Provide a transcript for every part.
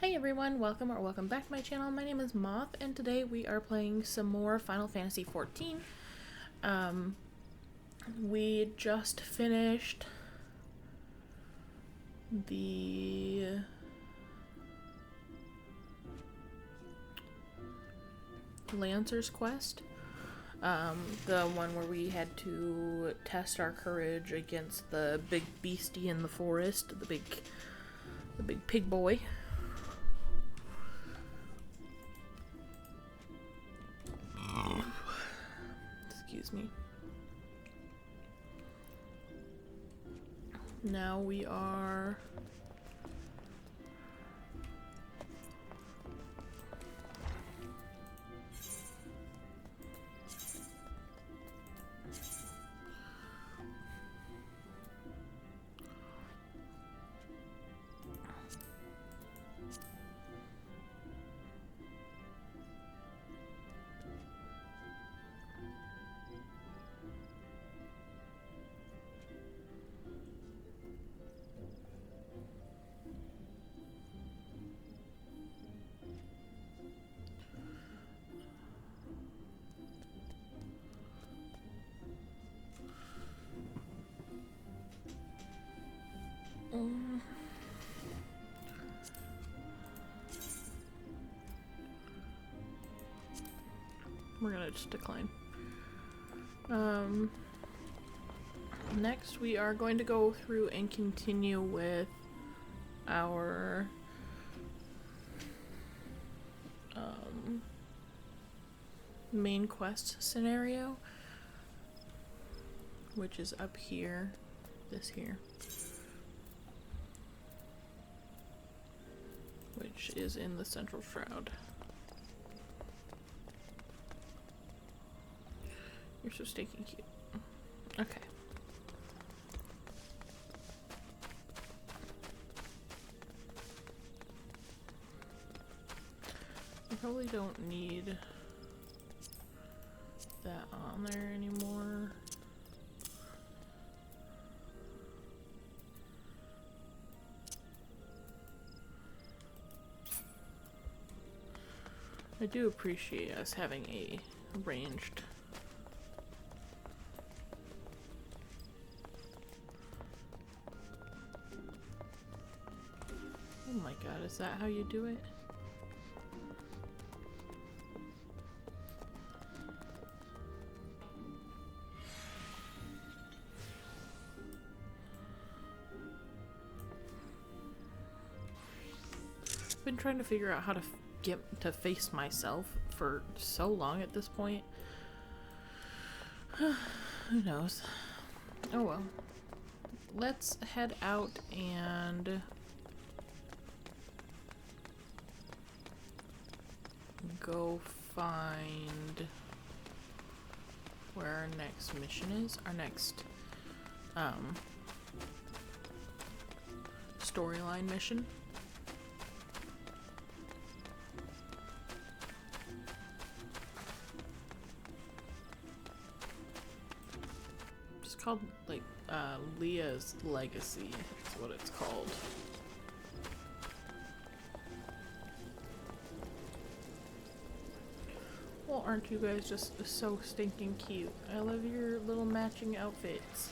Hi everyone, welcome back to my channel. My name is Moth, and today we are playing some more Final Fantasy XIV. We just finished the Lancer's quest. The one where we had to test our courage against the big beastie in the forest, the big pig boy. Excuse me. Now we are we're gonna just decline. Next we are going to go through and continue with our main quest scenario, which is up here, this here, which is in the Central Shroud. You're so stinking cute. Okay. I probably don't need that on there anymore. I do appreciate us having a ranged Oh my god, is that how you do it? I've been trying to figure out how to get to face myself for so long at this point. Who knows? Oh well. Let's head out and go find where our next mission is. Our next storyline mission. It's called like Leah's Legacy is what it's called. Well, aren't you guys just so stinking cute? I love your little matching outfits.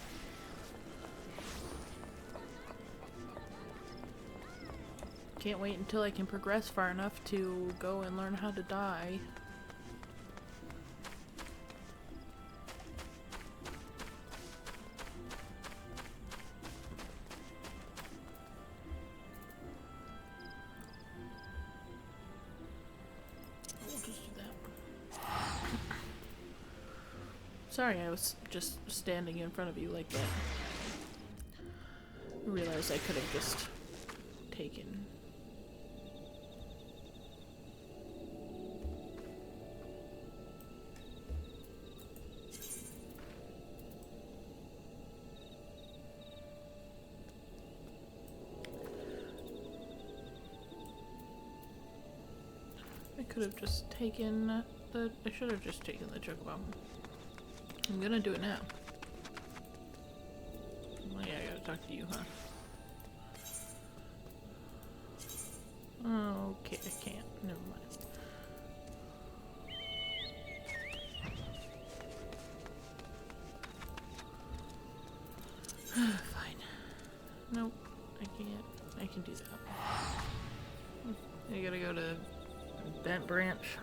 Can't wait until I can progress far enough to go and learn how to die. Sorry, I was just standing in front of you like that. I realized I could have just taken. I could have just taken the. I should have just taken the chocobo. I'm gonna do it now. Oh yeah, I gotta talk to you, huh? Oh Never mind. Fine. Nope. I can't. I can do that. I gotta go to Bent Branch.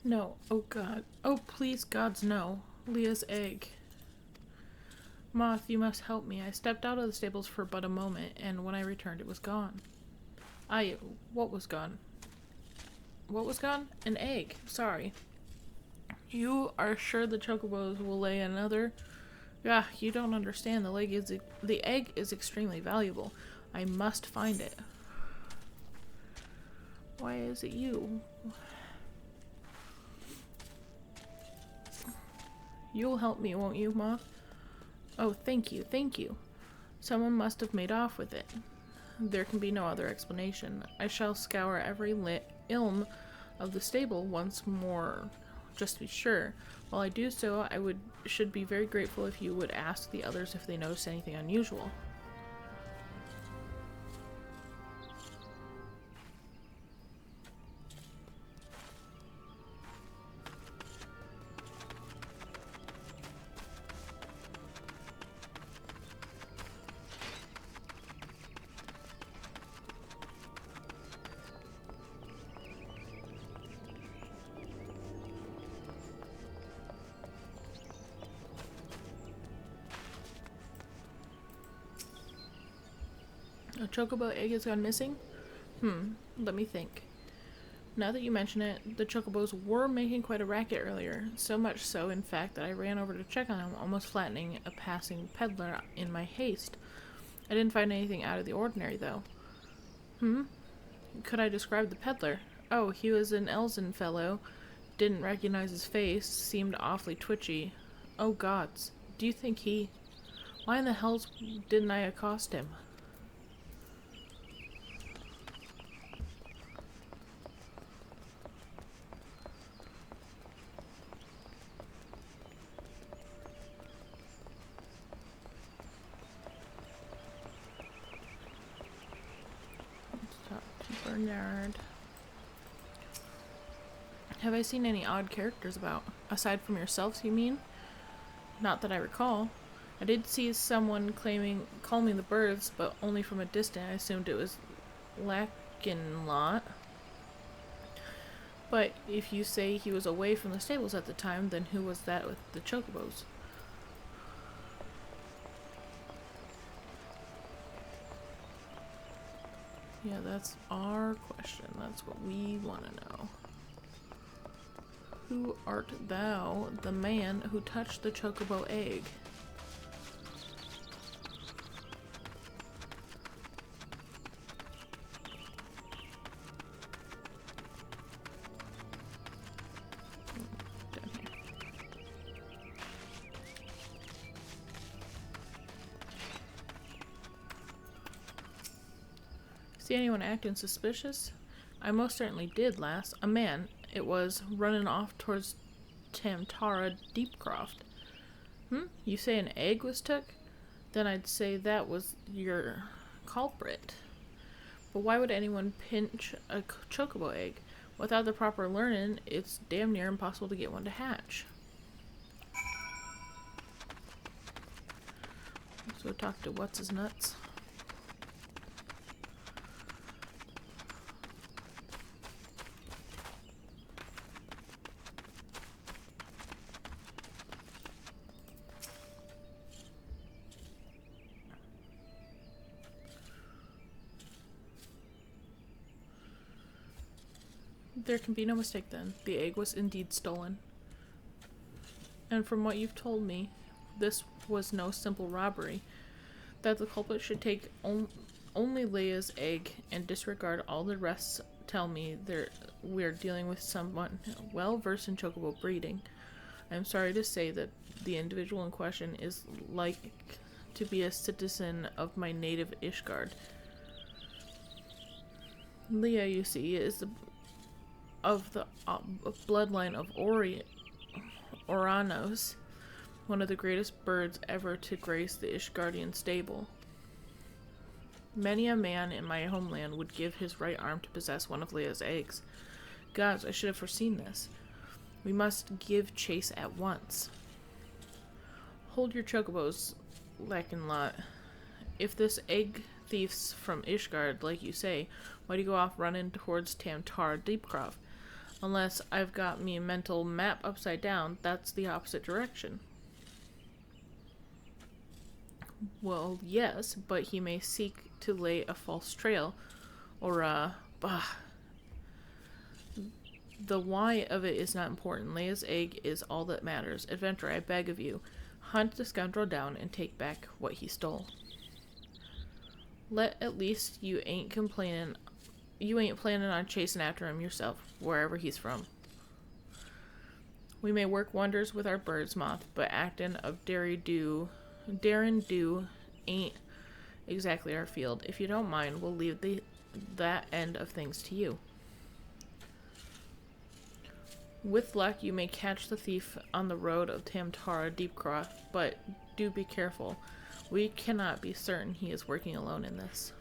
No. Oh god. Oh please, gods, no. Leah's egg. Moth, you must help me. I stepped out of the stables for but a moment, and when I returned, it was gone. What was gone? What was gone? An egg. Sorry. You are sure the chocobos will lay another? Ah, you don't understand. The egg is extremely valuable. I must find it. Why is it you? You'll help me, won't you, Moth? Oh, thank you, thank you. Someone must have made off with it. There can be no other explanation. I shall scour every ilm of the stable once more, just to be sure. While I do so, should be very grateful if you would ask the others if they notice anything unusual. A chocobo egg has gone missing? Let me think. Now that you mention it, the chocobos were making quite a racket earlier. So much so, in fact, that I ran over to check on them, almost flattening a passing peddler in my haste. I didn't find anything out of the ordinary, though. Could I describe the peddler? Oh, he was an Elzen fellow. Didn't recognize his face. Seemed awfully twitchy. Oh gods. Do you think he... Why in the hell didn't I accost him? Bernard. Have I seen any odd characters about? Aside from yourselves, you mean? Not that I recall. I did see someone calling the birds, but only from a distance. I assumed it was Lackenlot. But if you say he was away from the stables at the time, then who was that with the chocobos? Yeah, that's our question. That's what we want to know. Who art thou, the man who touched the chocobo egg? Down here. See anyone acting suspicious? I most certainly did, lass. A man, it was, running off towards Tamtara Deepcroft. You say an egg was took? Then I'd say that was your culprit. But why would anyone pinch a chocobo egg? Without the proper learning, it's damn near impossible to get one to hatch. Let's go talk to What's-His-Nuts. There can be no mistake then. The egg was indeed stolen. And from what you've told me, this was no simple robbery. That the culprit should take only Leia's egg and disregard all the rest tell me we're dealing with someone well versed in chocobo breeding. I'm sorry to say that the individual in question is like to be a citizen of my native Ishgard. Leia, you see, is of the bloodline of Oranos, one of the greatest birds ever to grace the Ishgardian stable. Many a man in my homeland would give his right arm to possess one of Leia's eggs. Gods, I should have foreseen this. We must give chase at once. Hold your chocobos, Lackenlot. If this egg thief's from Ishgard, like you say, why do you go off running towards Tamtar Deepcroft? Unless I've got me a mental map upside down, that's the opposite direction. Well, yes, but he may seek to lay a false trail, or, The why of it is not important. Leia's egg is all that matters. Adventurer, I beg of you, hunt the scoundrel down and take back what he stole. At least you ain't planning on chasing after him yourself, wherever he's from. We may work wonders with our birds, Moth, but acting of daring do ain't exactly our field. If you don't mind, we'll leave that end of things to you. With luck, you may catch the thief on the road of Tamtara Deepcroft, but do be careful. We cannot be certain he is working alone in this.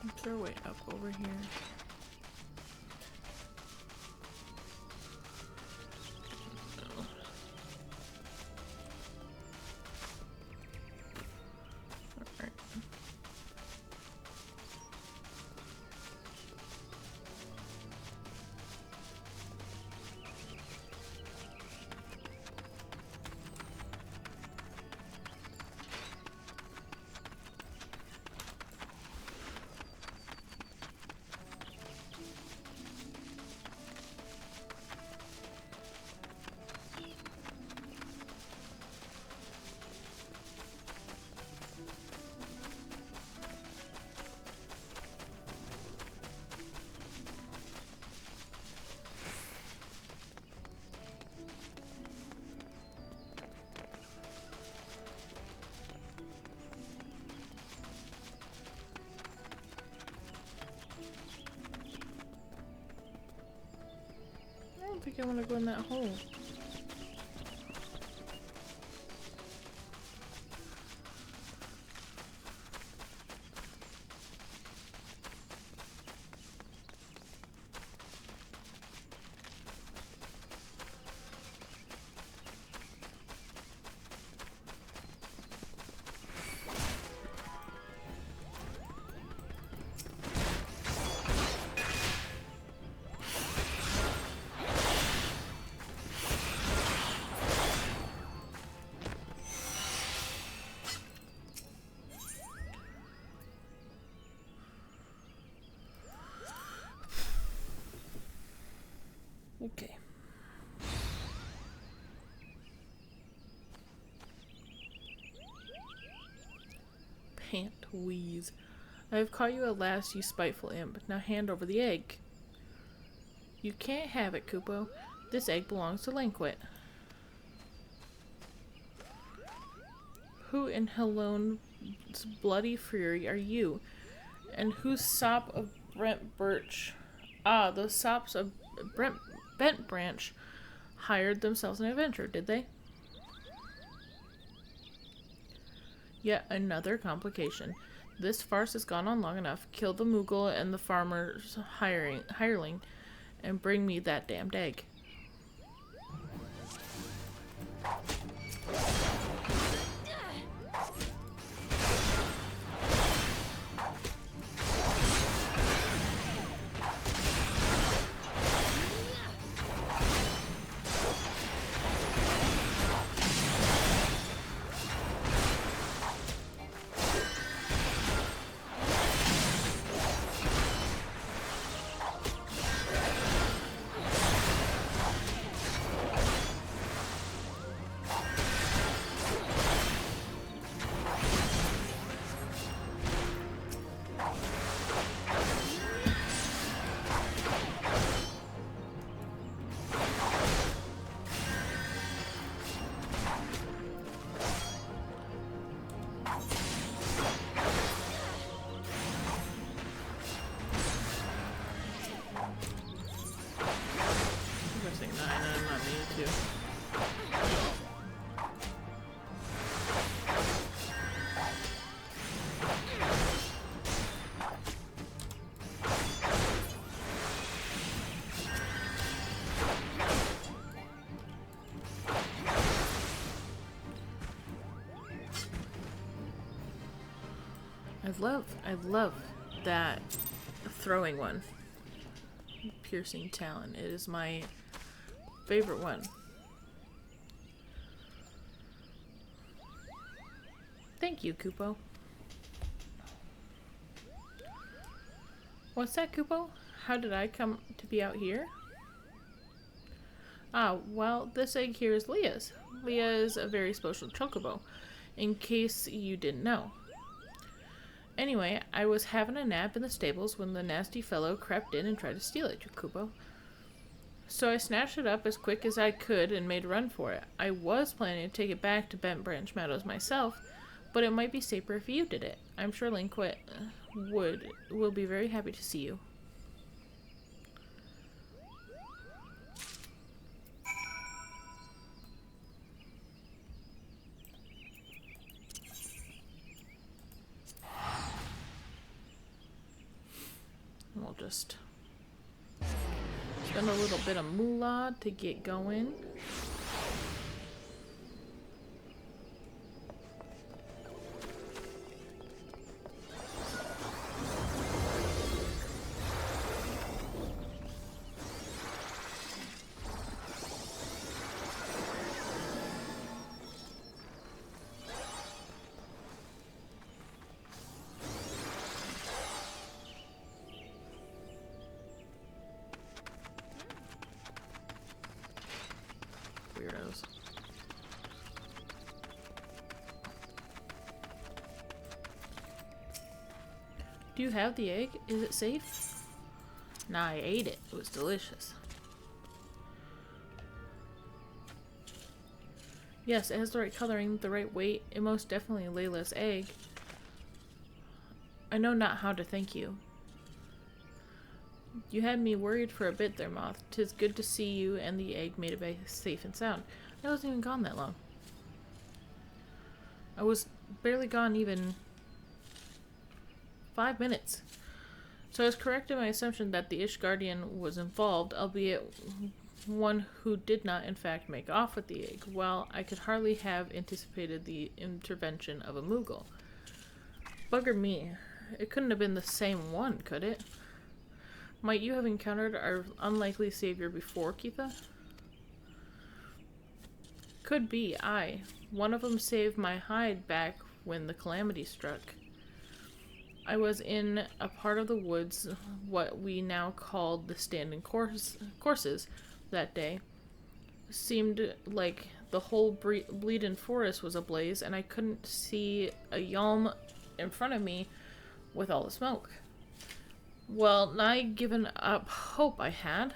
Is there a way up over here? I don't think I want to go in that hole. Okay. Pant wheeze. I have caught you at last, you spiteful imp. Now hand over the egg. You can't have it, Kupo. This egg belongs to Lanquit. Who in Helone's bloody fury are you? And whose sop of Brent Birch? Ah, those sops of Bent Branch hired themselves an adventure, did they? Yet another complication. This farce has gone on long enough. Kill the Moogle and the farmer's hireling, and bring me that damned egg. I'm not meaning to. I love that throwing one. Piercing talon. It is my favorite one. Thank you, Kupo. What's that, Kupo? How did I come to be out here? Ah, well, this egg here is Leah's. Leah is a very special chocobo, in case you didn't know. Anyway, I was having a nap in the stables when the nasty fellow crept in and tried to steal it, Kupo. So I snatched it up as quick as I could and made a run for it. I was planning to take it back to Bent Branch Meadows myself, but it might be safer if you did it. I'm sure Linquit will be very happy to see you. We'll just spend a little bit of moolah to get going. Weirdos. Do you have the egg? Is it safe? Nah, I ate it. It was delicious. Yes, it has the right coloring, the right weight. It most definitely Layla's egg. I know not how to thank you. You had me worried for a bit there, Moth. 'Tis good to see you and the egg made it back safe and sound. I wasn't even gone that long. I was barely gone even 5 minutes. So I was correct in my assumption that the Ishgardian was involved, albeit one who did not in fact make off with the egg. Well, I could hardly have anticipated the intervention of a Moogle. Bugger me. It couldn't have been the same one, could it? Might you have encountered our unlikely savior before, Keitha? Could be, aye. One of them saved my hide back when the calamity struck. I was in a part of the woods, what we now called the standing courses, that day. Seemed like the whole bleeding forest was ablaze, and I couldn't see a yalm in front of me with all the smoke. Well, nigh given up hope I had.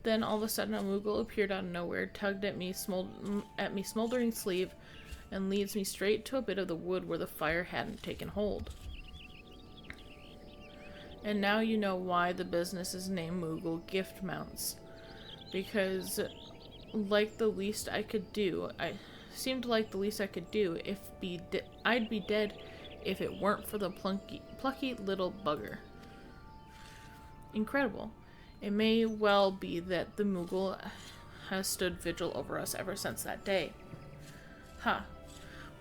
Then all of a sudden a Moogle appeared out of nowhere, tugged at me smoldering sleeve, and leads me straight to a bit of the wood where the fire hadn't taken hold. And now you know why the business is named Moogle Gift Mounts. Because like the least I could do, seemed like the least I could do I'd be dead if it weren't for the plucky little bugger. Incredible. It may well be that the Moogle has stood vigil over us ever since that day.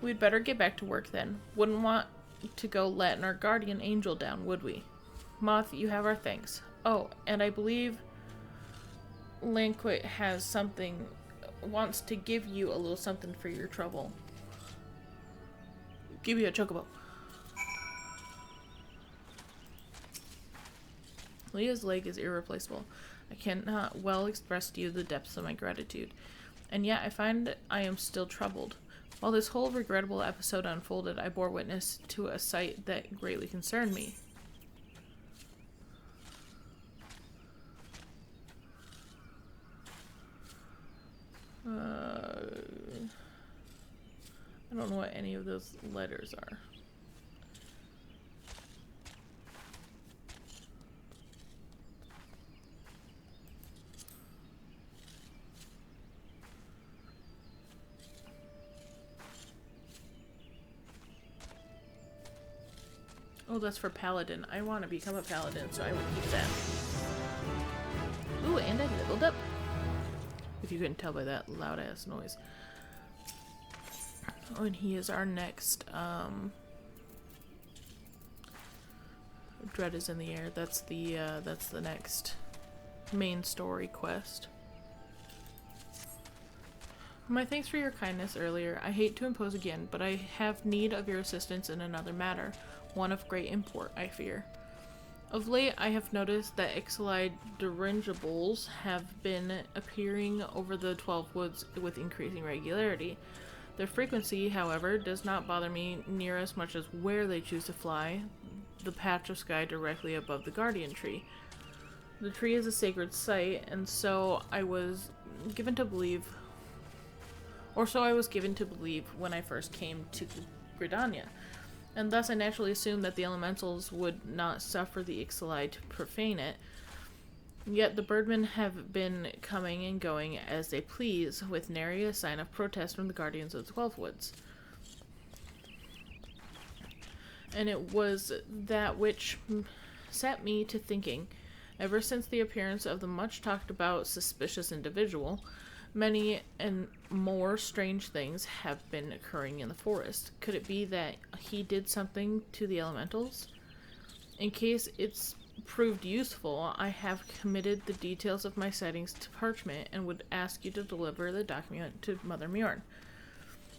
We'd better get back to work then. Wouldn't want to go letting our guardian angel down, would we? Moth, you have our thanks. Oh, and I believe Lanquit wants to give you a little something for your trouble. Give you a chocobo. Leah's leg is irreplaceable. I cannot well express to you the depths of my gratitude. And yet I find I am still troubled. While this whole regrettable episode unfolded, I bore witness to a sight that greatly concerned me. I don't know what any of those letters are. Oh, that's for paladin. I want to become a paladin, so I would keep that. Ooh, and I leveled up. If you couldn't tell by that loud ass noise. Oh, and he is our next, Dread is in the air. That's the next main story quest. My thanks for your kindness earlier. I hate to impose again, but I have need of your assistance in another matter, one of great import, I fear. Of late, I have noticed that Ixali dirigibles have been appearing over the 12 Woods with increasing regularity. Their frequency, however, does not bother me near as much as where they choose to fly, the patch of sky directly above the Guardian Tree. The tree is a sacred site, and so I was given to believe when I first came to Gridania, and thus I naturally assumed that the elementals would not suffer the Ixali to profane it. Yet the birdmen have been coming and going as they please, with nary a sign of protest from the guardians of the 12 Woods. And it was that which set me to thinking, ever since the appearance of the much talked about suspicious individual, many and more strange things have been occurring in the forest. Could it be that he did something to the elementals? In case it's proved useful, I have committed the details of my sightings to parchment and would ask you to deliver the document to Mother Mjorn.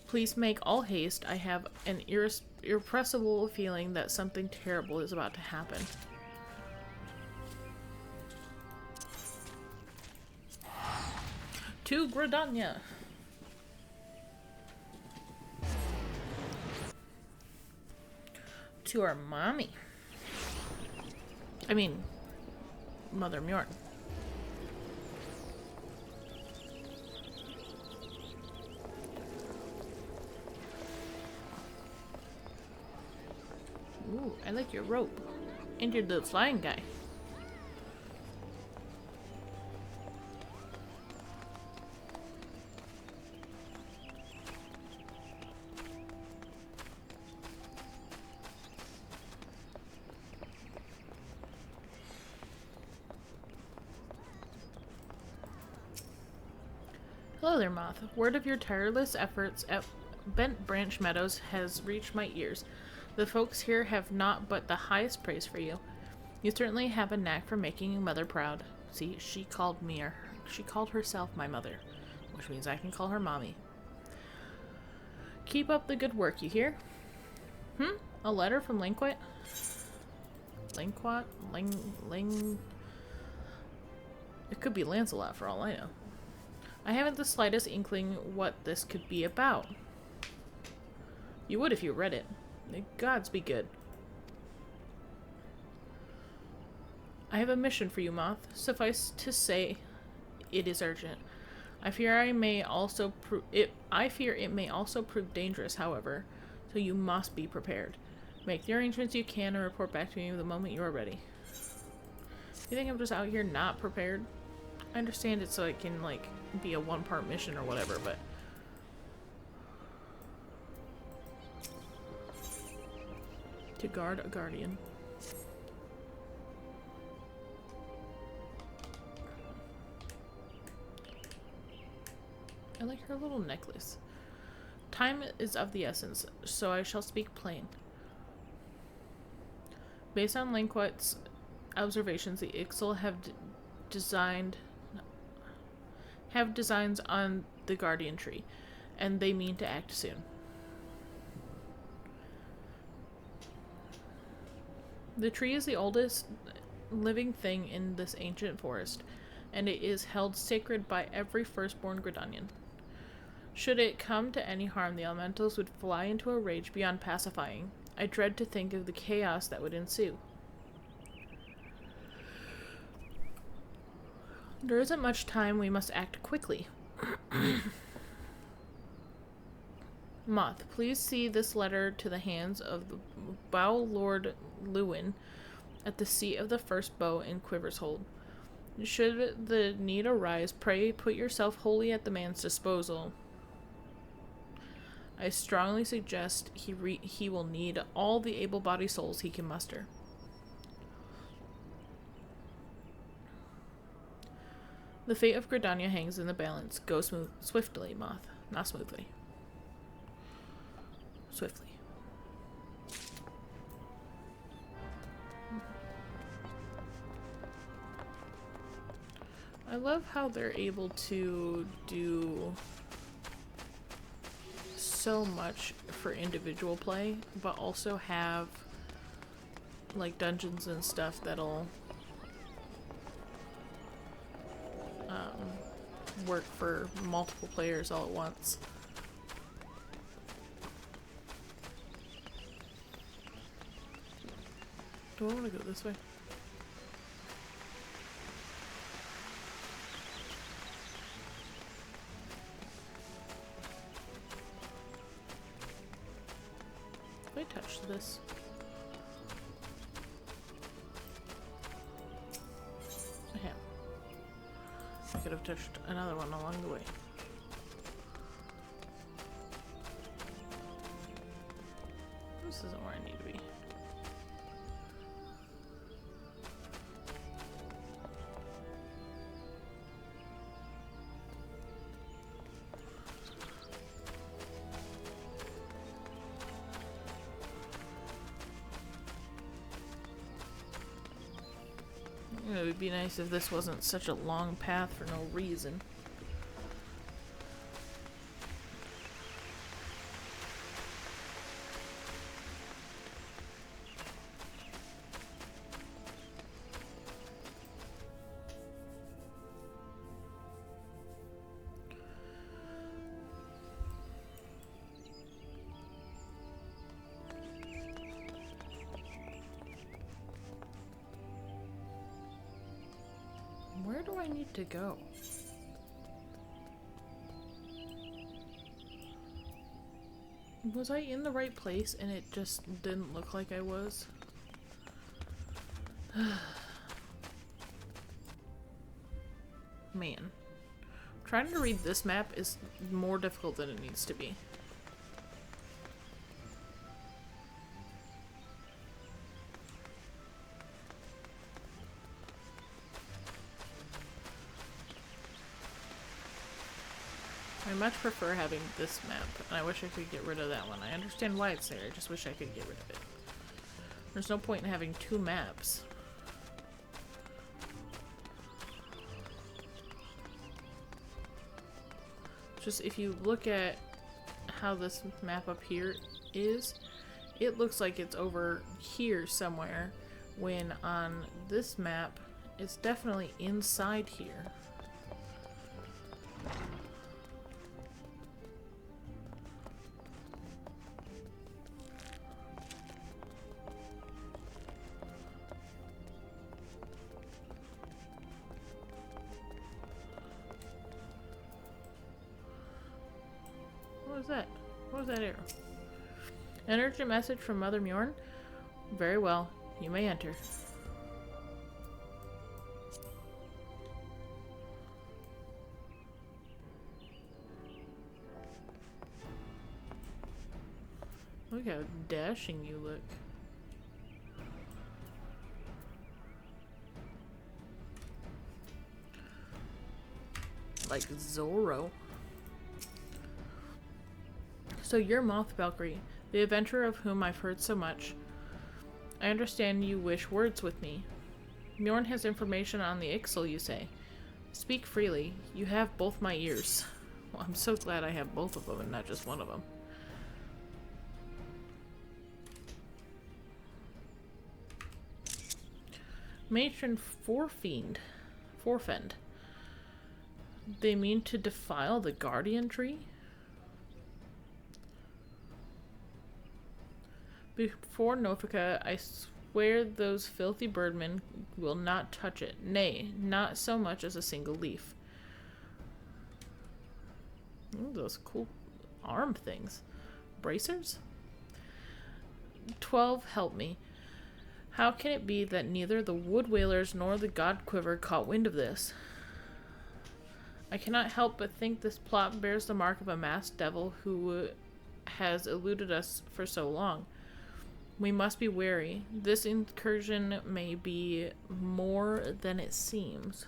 Please make all haste. I have an irrepressible feeling that something terrible is about to happen. To Gridania. To our mommy. I mean, Mother Mjorn. Ooh, I like your rope. And you're the flying guy. Hello there, Moth. Word of your tireless efforts at Bent Branch Meadows has reached my ears. The folks here have not but the highest praise for you. You certainly have a knack for making your mother proud. See, she called herself my mother, which means I can call her mommy. Keep up the good work, you hear? A letter from Linquat? It could be Lancelot for all I know. I haven't the slightest inkling what this could be about. You would if you read it. The gods be good. I have a mission for you, Moth. Suffice to say, it is urgent. I fear it may also prove dangerous, however, so you must be prepared. Make the arrangements you can and report back to me the moment you are ready. You think I'm just out here not prepared? I understand it so it can, like, be a one-part mission or whatever, but... To guard a guardian. I like her little necklace. Time is of the essence, so I shall speak plain. Based on Linquat's observations, the Ixal have designs on the Guardian Tree, and they mean to act soon. The tree is the oldest living thing in this ancient forest, and it is held sacred by every firstborn Gridanian. Should it come to any harm, the elementals would fly into a rage beyond pacifying. I dread to think of the chaos that would ensue. There isn't much time, we must act quickly. Moth, please see this letter to the hands of the Bowlord Lewin at the seat of the first bow in Quiver's Hold. Should the need arise, pray put yourself wholly at the man's disposal. I strongly suggest he will need all the able-bodied souls he can muster. The fate of Gridania hangs in the balance. Go swiftly, Moth. Not smoothly. Swiftly. I love how they're able to do so much for individual play, but also have like dungeons and stuff that'll work for multiple players all at once. Do I want to go this way? If I touch this. I have. I could have touched another one along the way. This isn't where I need to be. It would be nice if this wasn't such a long path for no reason. Where do I need to go? Was I in the right place and it just didn't look like I was? Man. Trying to read this map is more difficult than it needs to be. I much prefer having this map, and I wish I could get rid of that one. I understand why it's there, I just wish I could get rid of it. There's no point in having two maps. Just if you look at how this map up here is, it looks like it's over here somewhere, when on this map, it's definitely inside here. What was that? What was that arrow? An urgent message from Mother Mjorn? Very well. You may enter. Look how dashing you look. Like Zorro. So you're Moth Valkyrie, the adventurer of whom I've heard so much. I understand you wish words with me. Mjorn has information on the Ixal, you say. Speak freely. You have both my ears. Well, I'm so glad I have both of them and not just one of them. Matron Forfend. They mean to defile the guardian tree? Before Nofika, I swear those filthy birdmen will not touch it. Nay, not so much as a single leaf. Ooh, those cool arm things. Bracers? 12, help me. How can it be that neither the Wood Whalers nor the God Quiver caught wind of this? I cannot help but think this plot bears the mark of a masked devil who has eluded us for so long. We must be wary. This incursion may be more than it seems.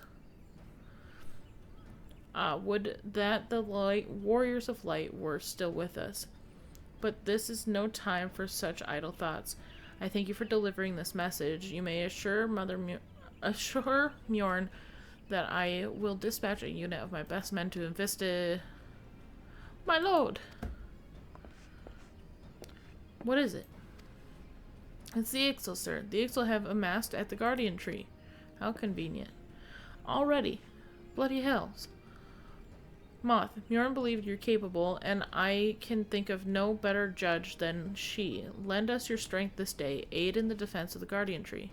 Would that the warriors of light were still with us. But this is no time for such idle thoughts. I thank you for delivering this message. You may assure assure Mjorn that I will dispatch a unit of my best men to investigate. My lord! What is it? It's the Ixal, sir. The Ixal have amassed at the Guardian Tree. How convenient. Already. Bloody hells. Moth, Mjorn believed you're capable, and I can think of no better judge than she. Lend us your strength this day. Aid in the defense of the Guardian Tree.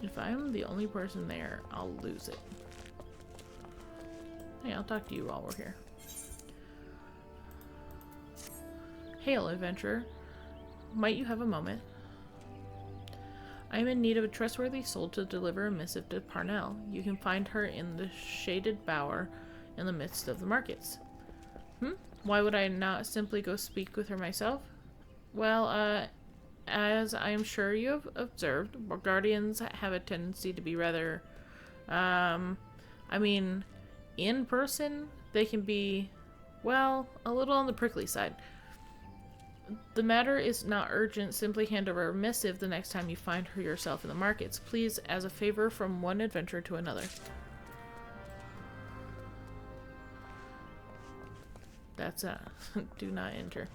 If I'm the only person there, I'll lose it. Hey, I'll talk to you while we're here. Hail, adventurer. Might you have a moment? I am in need of a trustworthy soul to deliver a missive to Parnell. You can find her in the shaded bower in the midst of the markets. Why would I not simply go speak with her myself? Well, as I am sure you have observed, guardians have a tendency to be rather, I mean, in person, they can be, well, a little on the prickly side. The matter is not urgent. Simply hand over a missive the next time you find her yourself in the markets. Please, as a favor from one adventurer to another. That's, do not enter.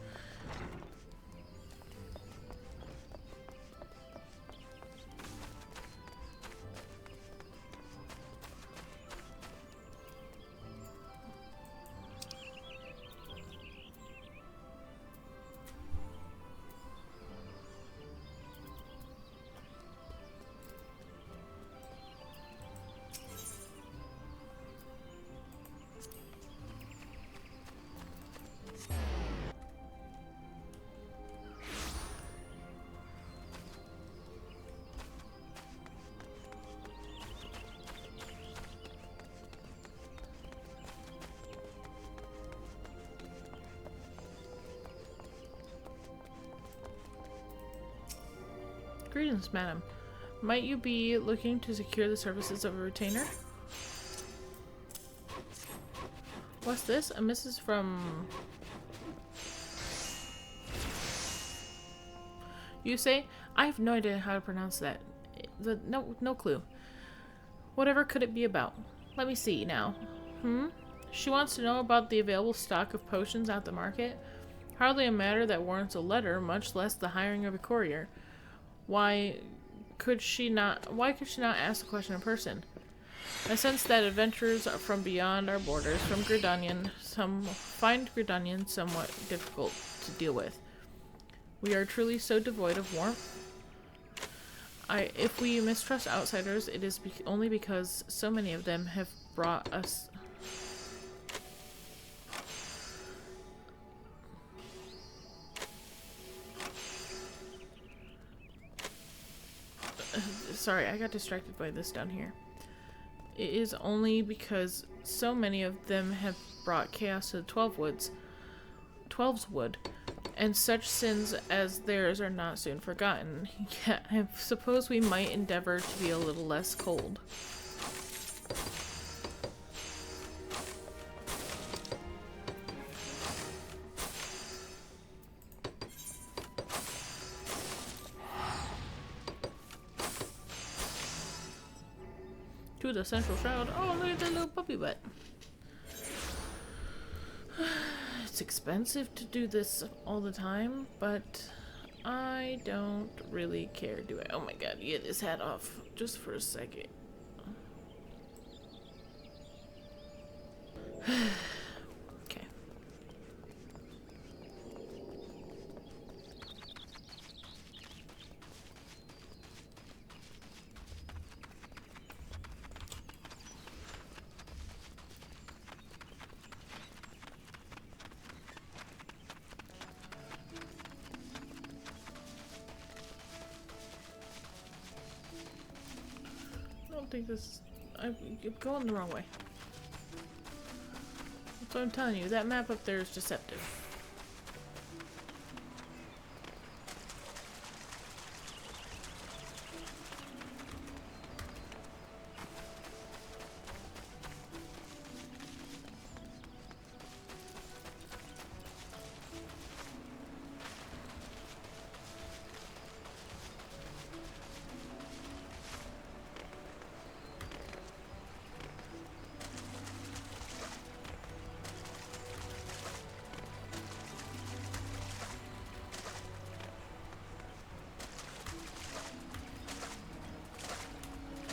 Greetings, madam. Might you be looking to secure the services of a retainer? What's this? A missive from... You say? I have no idea how to pronounce that. No clue. Whatever could it be about? Let me see now. She wants to know about the available stock of potions at the market. Hardly a matter that warrants a letter, much less the hiring of a courier. Why could she not ask the question in person? I sense that adventurers from beyond our borders, from Gridanian, find Gridanian somewhat difficult to deal with. We are truly so devoid of warmth. If we mistrust outsiders, it is only because so many of them have brought us... Sorry, I got distracted by this down here. It is only because so many of them have brought chaos to the Twelve's Wood, and such sins as theirs are not soon forgotten. Yeah, I suppose we might endeavor to be a little less cold. To the central shroud. Oh, look at that little puppy butt. It's expensive to do this all the time, but I don't really care, do I? Oh my god, get his hat off just for a second. Okay. think this... I'm going the wrong way. That's what I'm telling you. That map up there is deceptive.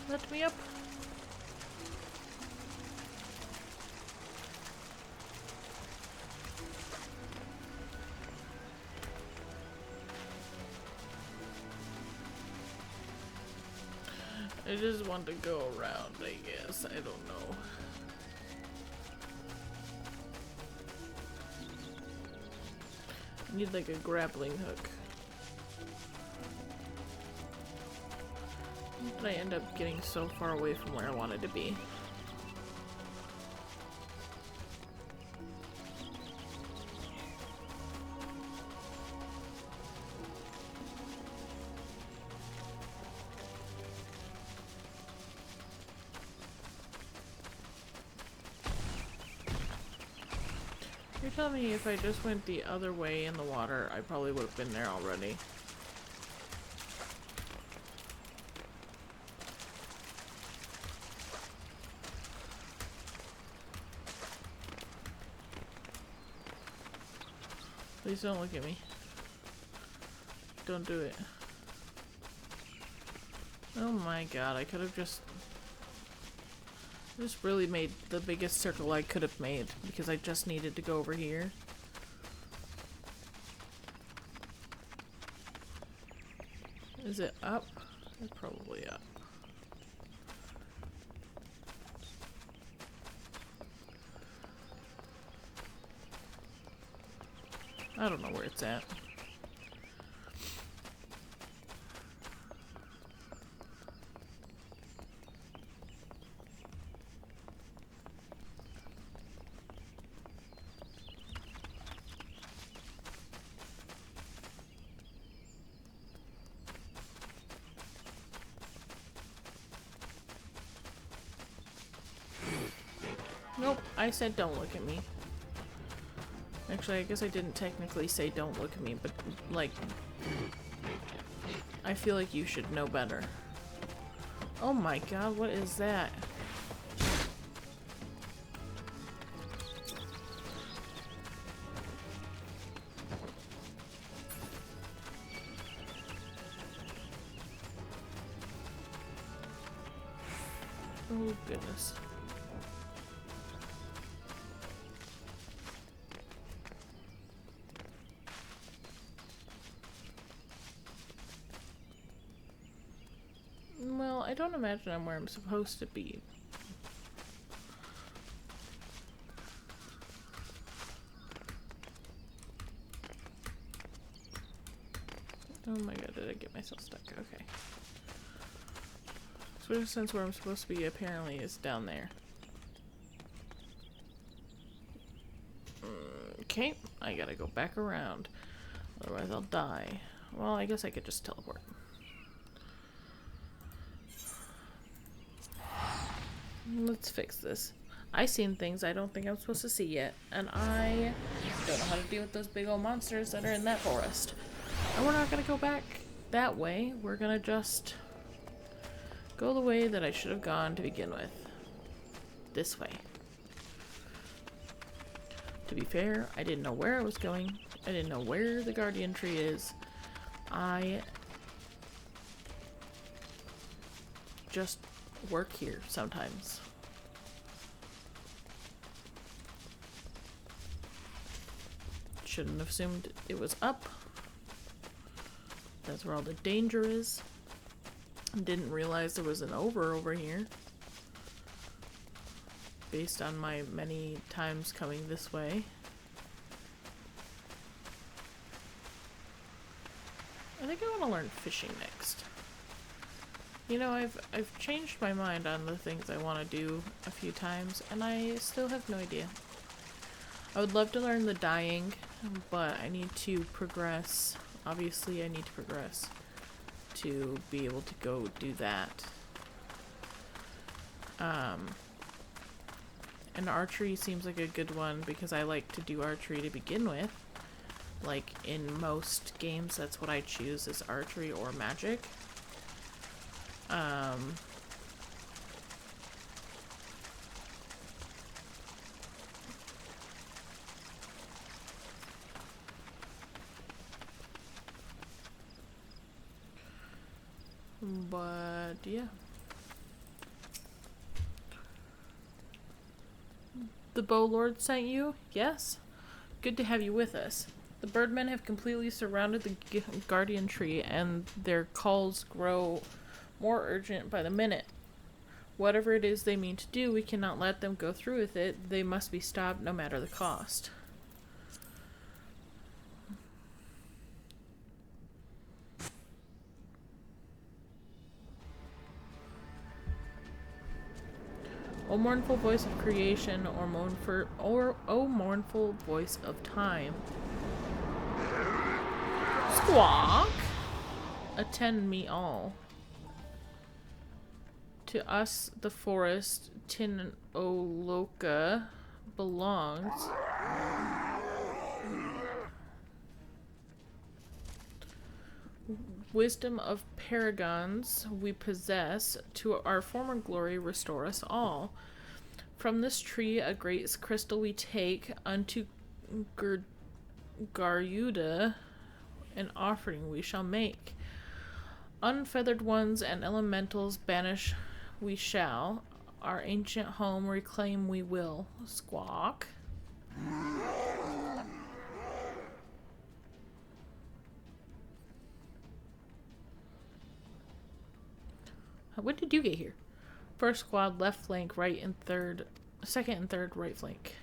Let me up. I just want to go around, I guess. I don't know. I need like a grappling hook. But I end up getting so far away from where I wanted to be. You're telling me if I just went the other way in the water, I probably would have been there already. Please don't look at me. Don't do it. Oh my god, I could have just really made the biggest circle I could have made because I just needed to go over here. Is it up? It's probably up. I don't know where it's at. Nope, I said don't look at me. Actually, I guess I didn't technically say don't look at me, but, like, I feel like you should know better. Oh my god, what is that? Oh goodness. Well, I don't imagine I'm where I'm supposed to be. Oh my god, did I get myself stuck? Okay. Switch sense where I'm supposed to be apparently is down there. Okay, I gotta go back around. Otherwise I'll die. Well, I guess I could just teleport. Let's fix this. I seen things I don't think I'm supposed to see yet, and I don't know how to deal with those big old monsters that are in that forest. And we're not gonna go back that way. We're gonna just go the way that I should have gone to begin with. This way. To be fair, I didn't know where I was going. I didn't know where the guardian tree is. I just work here sometimes. Shouldn't have assumed it was up. That's where all the danger is. Didn't realize there was an over here. Based on my many times coming this way. I think I want to learn fishing next. You know, I've changed my mind on the things I want to do a few times, and I still have no idea. I would love to learn the dyeing, but I need to progress. Obviously, I need to progress to be able to go do that. And archery seems like a good one because I like to do archery to begin with. Like in most games, that's what I choose, is archery or magic. But yeah. The Bowlord sent you? Yes? Good to have you with us. The birdmen have completely surrounded the guardian tree, and their calls grow more urgent by the minute. Whatever it is they mean to do, we cannot let them go through with it. They must be stopped no matter the cost. O mournful voice of creation, O mournful voice of time. Squawk! Attend me all. To us the forest, Tinoloka, belongs. Wisdom of paragons we possess, to our former glory restore us all. From this tree a great crystal we take, unto Garuda an offering we shall make. Unfeathered ones and elementals banish we shall, our ancient home reclaim we will. Squawk. When did you get here? First squad, left flank, right and third, second and third, right flank.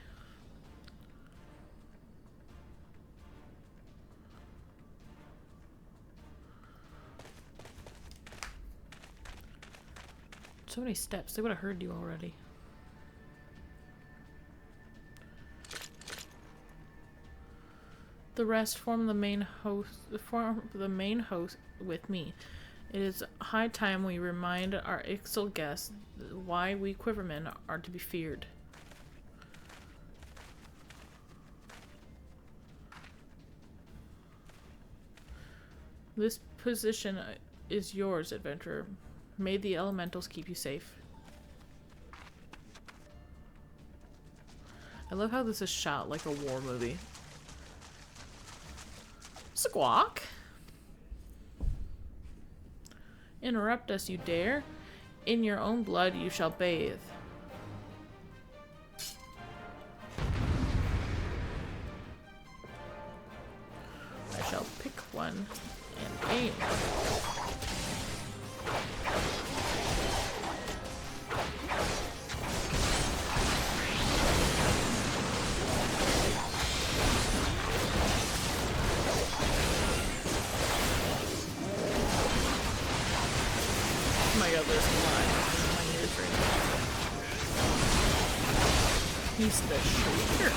So many steps. They would have heard you already. The rest form the main host. With me. It is high time we remind our Ixal guests why we Quivermen are to be feared. This position is yours, adventurer. May the elementals keep you safe. I love how this is shot like a war movie. Squawk! Interrupt us, you dare. In your own blood you shall bathe. I shall pick one and aim. Oh my god, there's a lot in my ears right now. He's the shrieker.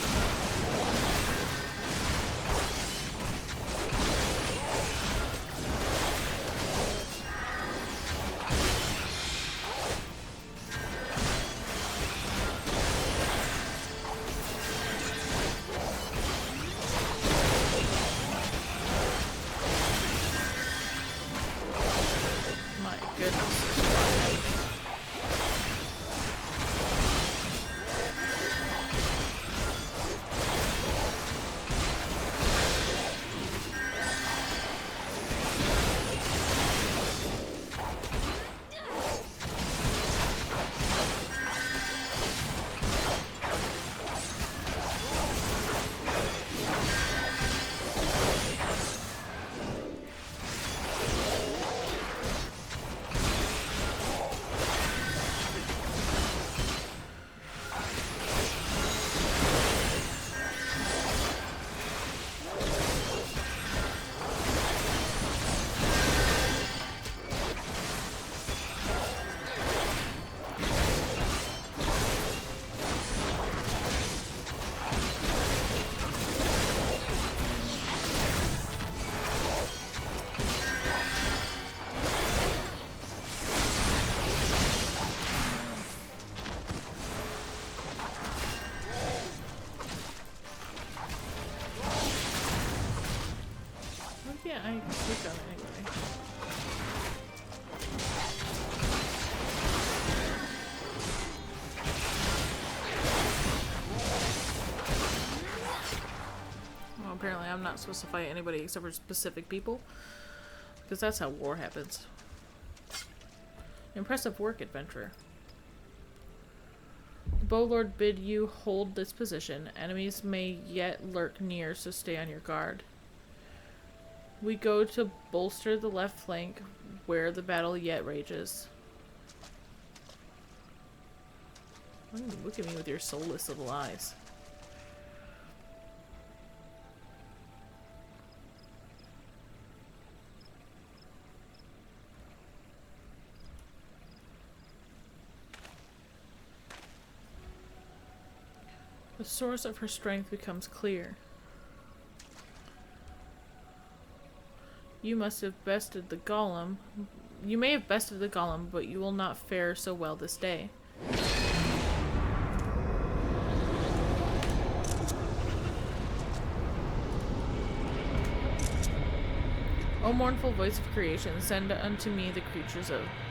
Click on it anyway. Well, apparently I'm not supposed to fight anybody except for specific people. Because that's how war happens. Impressive work, adventurer. The Bowlord bid you hold this position. Enemies may yet lurk near, so stay on your guard. We go to bolster the left flank where the battle yet rages. Look at me with your soulless little eyes. The source of her strength becomes clear. You must have bested the golem. You may have bested the golem, but you will not fare so well this day. O mournful voice of creation, send unto me the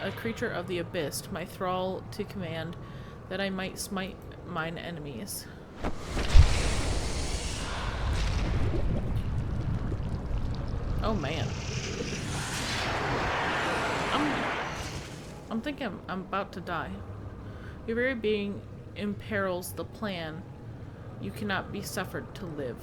a creature of the abyss, my thrall to command, that I might smite mine enemies. Oh man. I'm thinking I'm about to die. Your very being imperils the plan. You cannot be suffered to live.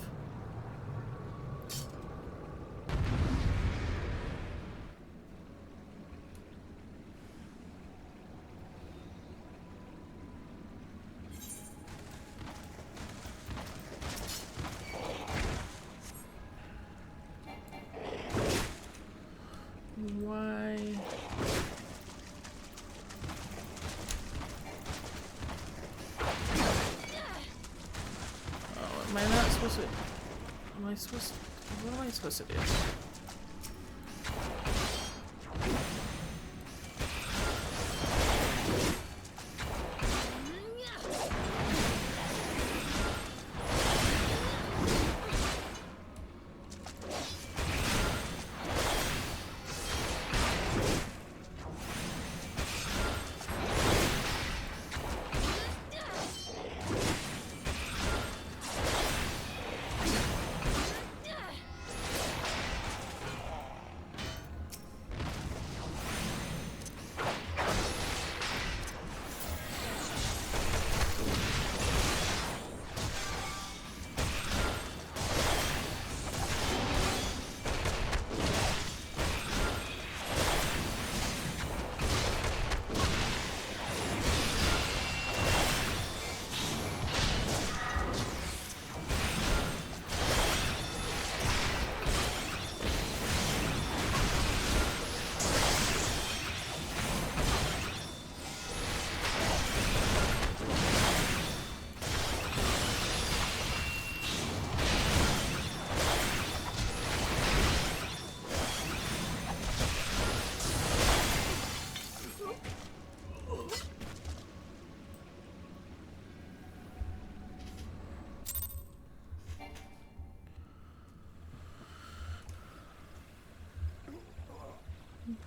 Why? Oh, am I not supposed to? Am I supposed to? What am I supposed to do?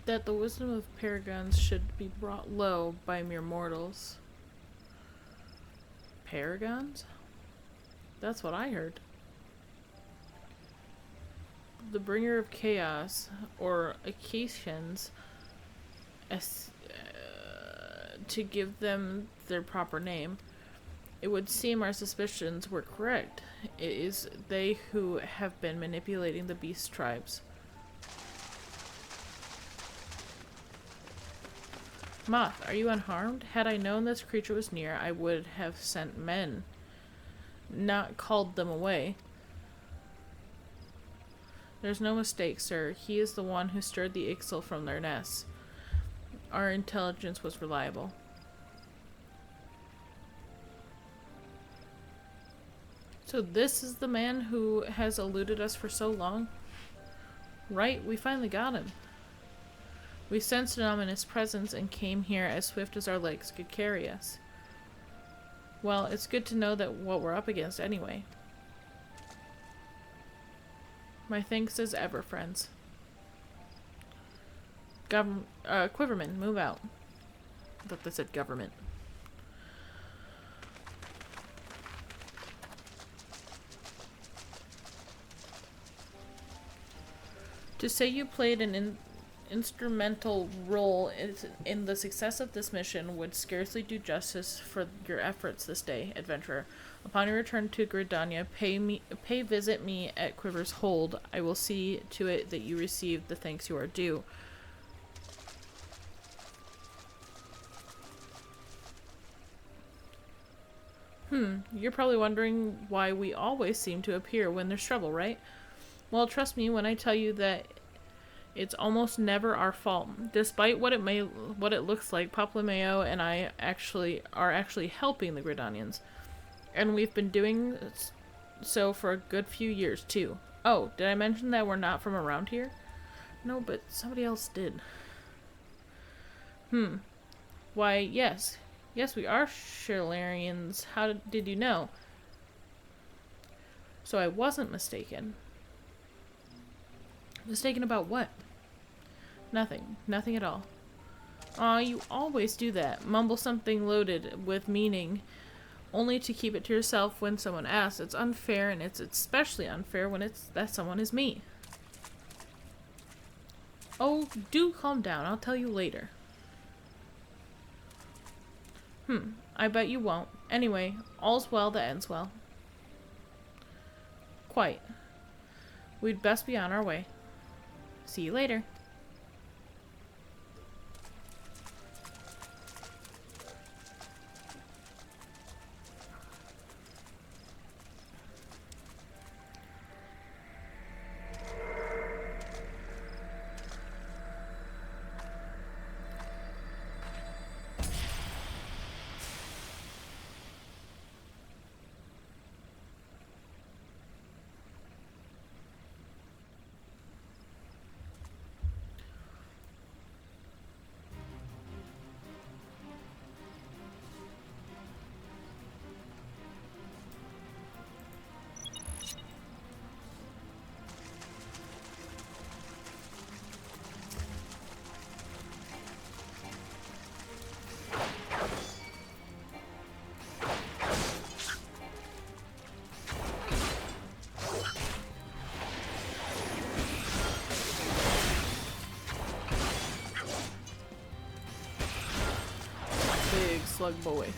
That the wisdom of paragons should be brought low by mere mortals. Paragons? That's what I heard. The bringer of chaos, or Acacians, to give them their proper name. It would seem our suspicions were correct. It is they who have been manipulating the beast tribes. Moth, are you unharmed? Had I known this creature was near, I would have sent men, not called them away. There's no mistake, sir. He is the one who stirred the Ixal from their nests. Our intelligence was reliable. So this is the man who has eluded us for so long? Right, we finally got him. We sensed an ominous presence and came here as swift as our legs could carry us. Well, it's good to know that what we're up against anyway. My thanks as ever, friends. Quiverman, move out. I thought they said government. To say you played an instrumental role in the success of this mission would scarcely do justice for your efforts this day, adventurer. Upon your return to Gridania, pay visit me at Quiver's Hold. I will see to it that you receive the thanks you are due. You're probably wondering why we always seem to appear when there's trouble, right? Well, trust me when I tell you that it's almost never our fault. Despite what it looks like, Paplameo and I are actually helping the Gridanians. And we've been doing so for a good few years, too. Oh, did I mention that we're not from around here? No, but somebody else did. Why, yes. Yes, we are Shilarians. How did you know? So I wasn't mistaken. Mistaken about what? Nothing. Nothing at all. Aw, you always do that. Mumble something loaded with meaning, only to keep it to yourself when someone asks. It's unfair, and it's especially unfair when that someone is me. Oh, do calm down. I'll tell you later. I bet you won't. Anyway, all's well that ends well. Quite. We'd best be on our way. See you later. Big slug boy. If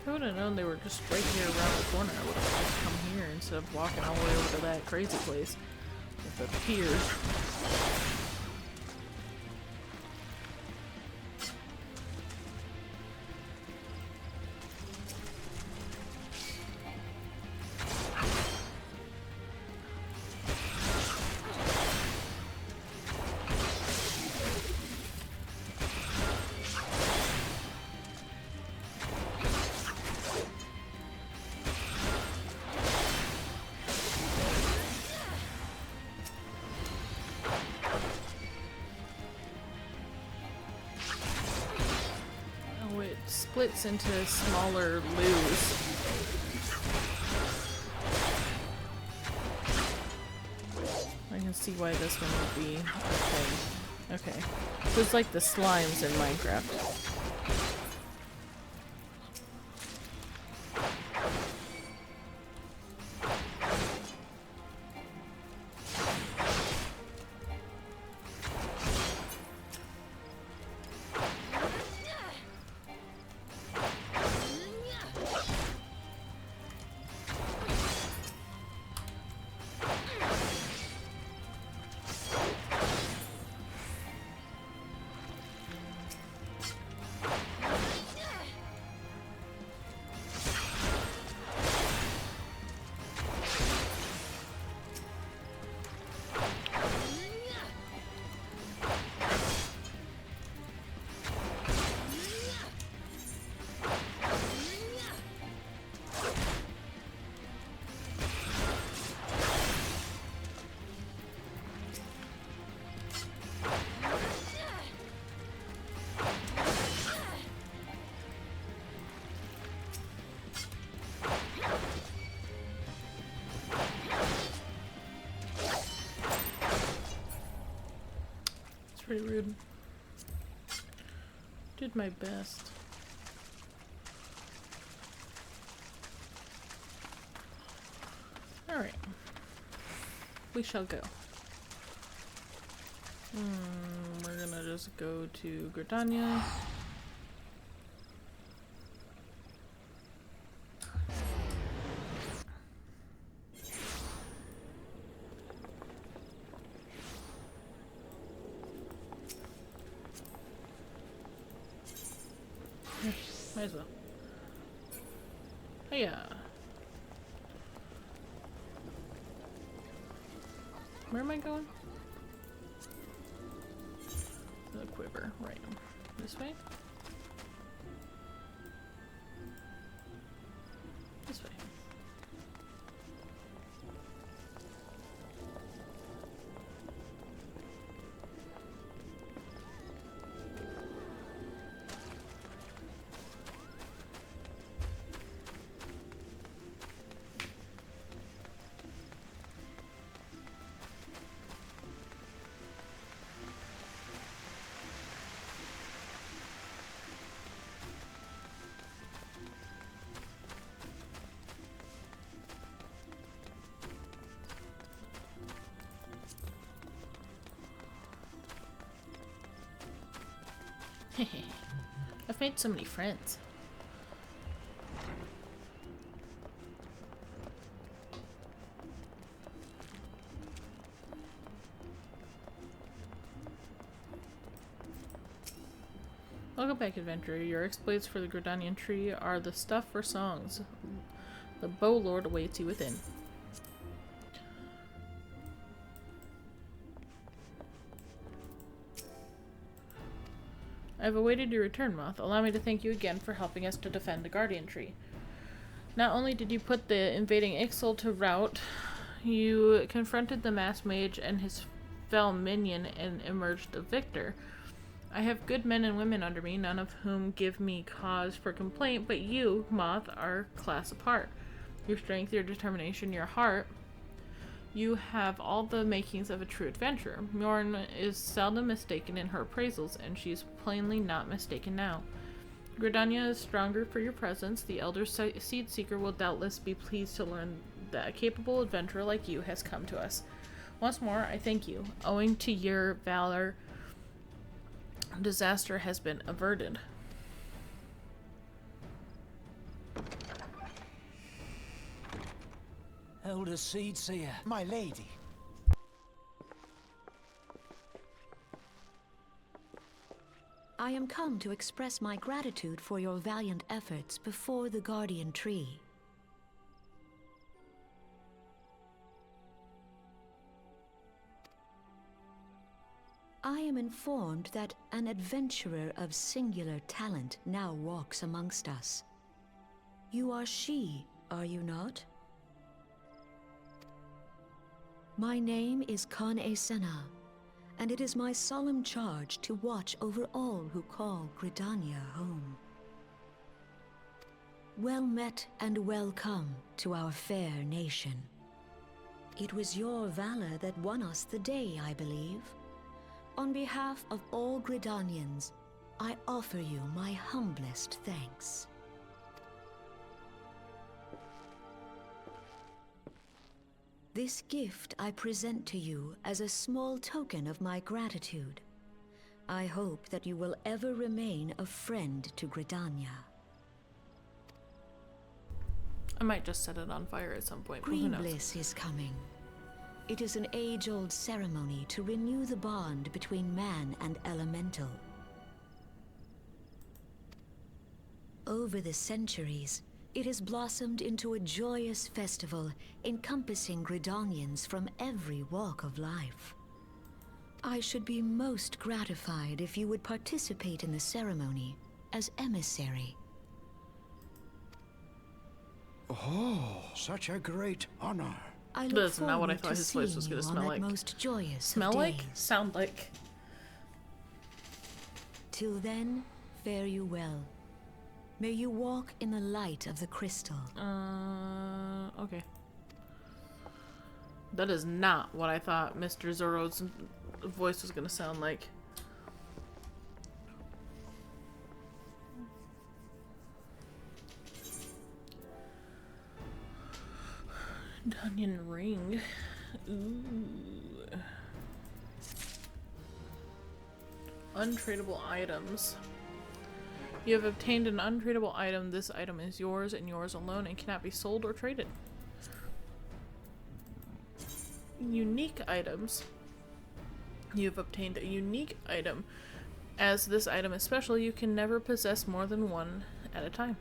I would have known they were just right here around the corner, I would have just come here instead of walking all the way over to that crazy place with the piers. Splits into smaller loos. I can see why this one would be okay. Okay. So it's like the slimes in Minecraft. pretty rude. Did my best. Alright. We shall go. We're gonna just go to Gridania. Might as well. Hiya. Where am I going? The quiver, right. This way? This way. I've made so many friends. Welcome back, adventurer. Your exploits for the Gridanian tree are the stuff for songs. The Bowlord awaits you within. I've awaited your return, Moth. Allow me to thank you again for helping us to defend the Guardian Tree. Not only did you put the invading Ixal to rout, you confronted the Mass Mage and his fell minion and emerged a victor. I have good men and women under me, none of whom give me cause for complaint, but you, Moth, are class apart. Your strength, your determination, your heart. You have all the makings of a true adventurer. Mjorn is seldom mistaken in her appraisals, and she's plainly not mistaken now. Gridania is stronger for your presence. The Elder Seed Seeker will doubtless be pleased to learn that a capable adventurer like you has come to us. Once more, I thank you. Owing to your valor, disaster has been averted. Elder Seed Seer, my lady. I am come to express my gratitude for your valiant efforts before the Guardian Tree. I am informed that an adventurer of singular talent now walks amongst us. You are she, are you not? My name is Kane Senna, and it is my solemn charge to watch over all who call Gridania home. Well met and welcome to our fair nation. It was your valor that won us the day, I believe. On behalf of all Gridanians, I offer you my humblest thanks. This gift I present to you as a small token of my gratitude. I hope that you will ever remain a friend to Gridania. I might just set it on fire at some point, but who knows? Greenbliss is coming. It is an age-old ceremony to renew the bond between man and elemental. Over the centuries, it has blossomed into a joyous festival encompassing Gridanians from every walk of life. I should be most gratified if you would participate in the ceremony as emissary. Oh, such a great honor. I look That's not what I forward thought to his voice was seeing gonna you smell on like. that most joyous Smell of like? days. Sound like. Till then, fare you well. May you walk in the light of the crystal. Okay. That is not what I thought Mr. Zoro's voice was gonna sound like. Dunyan ring. Ooh. Untradeable items. You have obtained an untradeable item. This item is yours and yours alone and cannot be sold or traded. Unique items. You have obtained a unique item. As this item is special, you can never possess more than one at a time.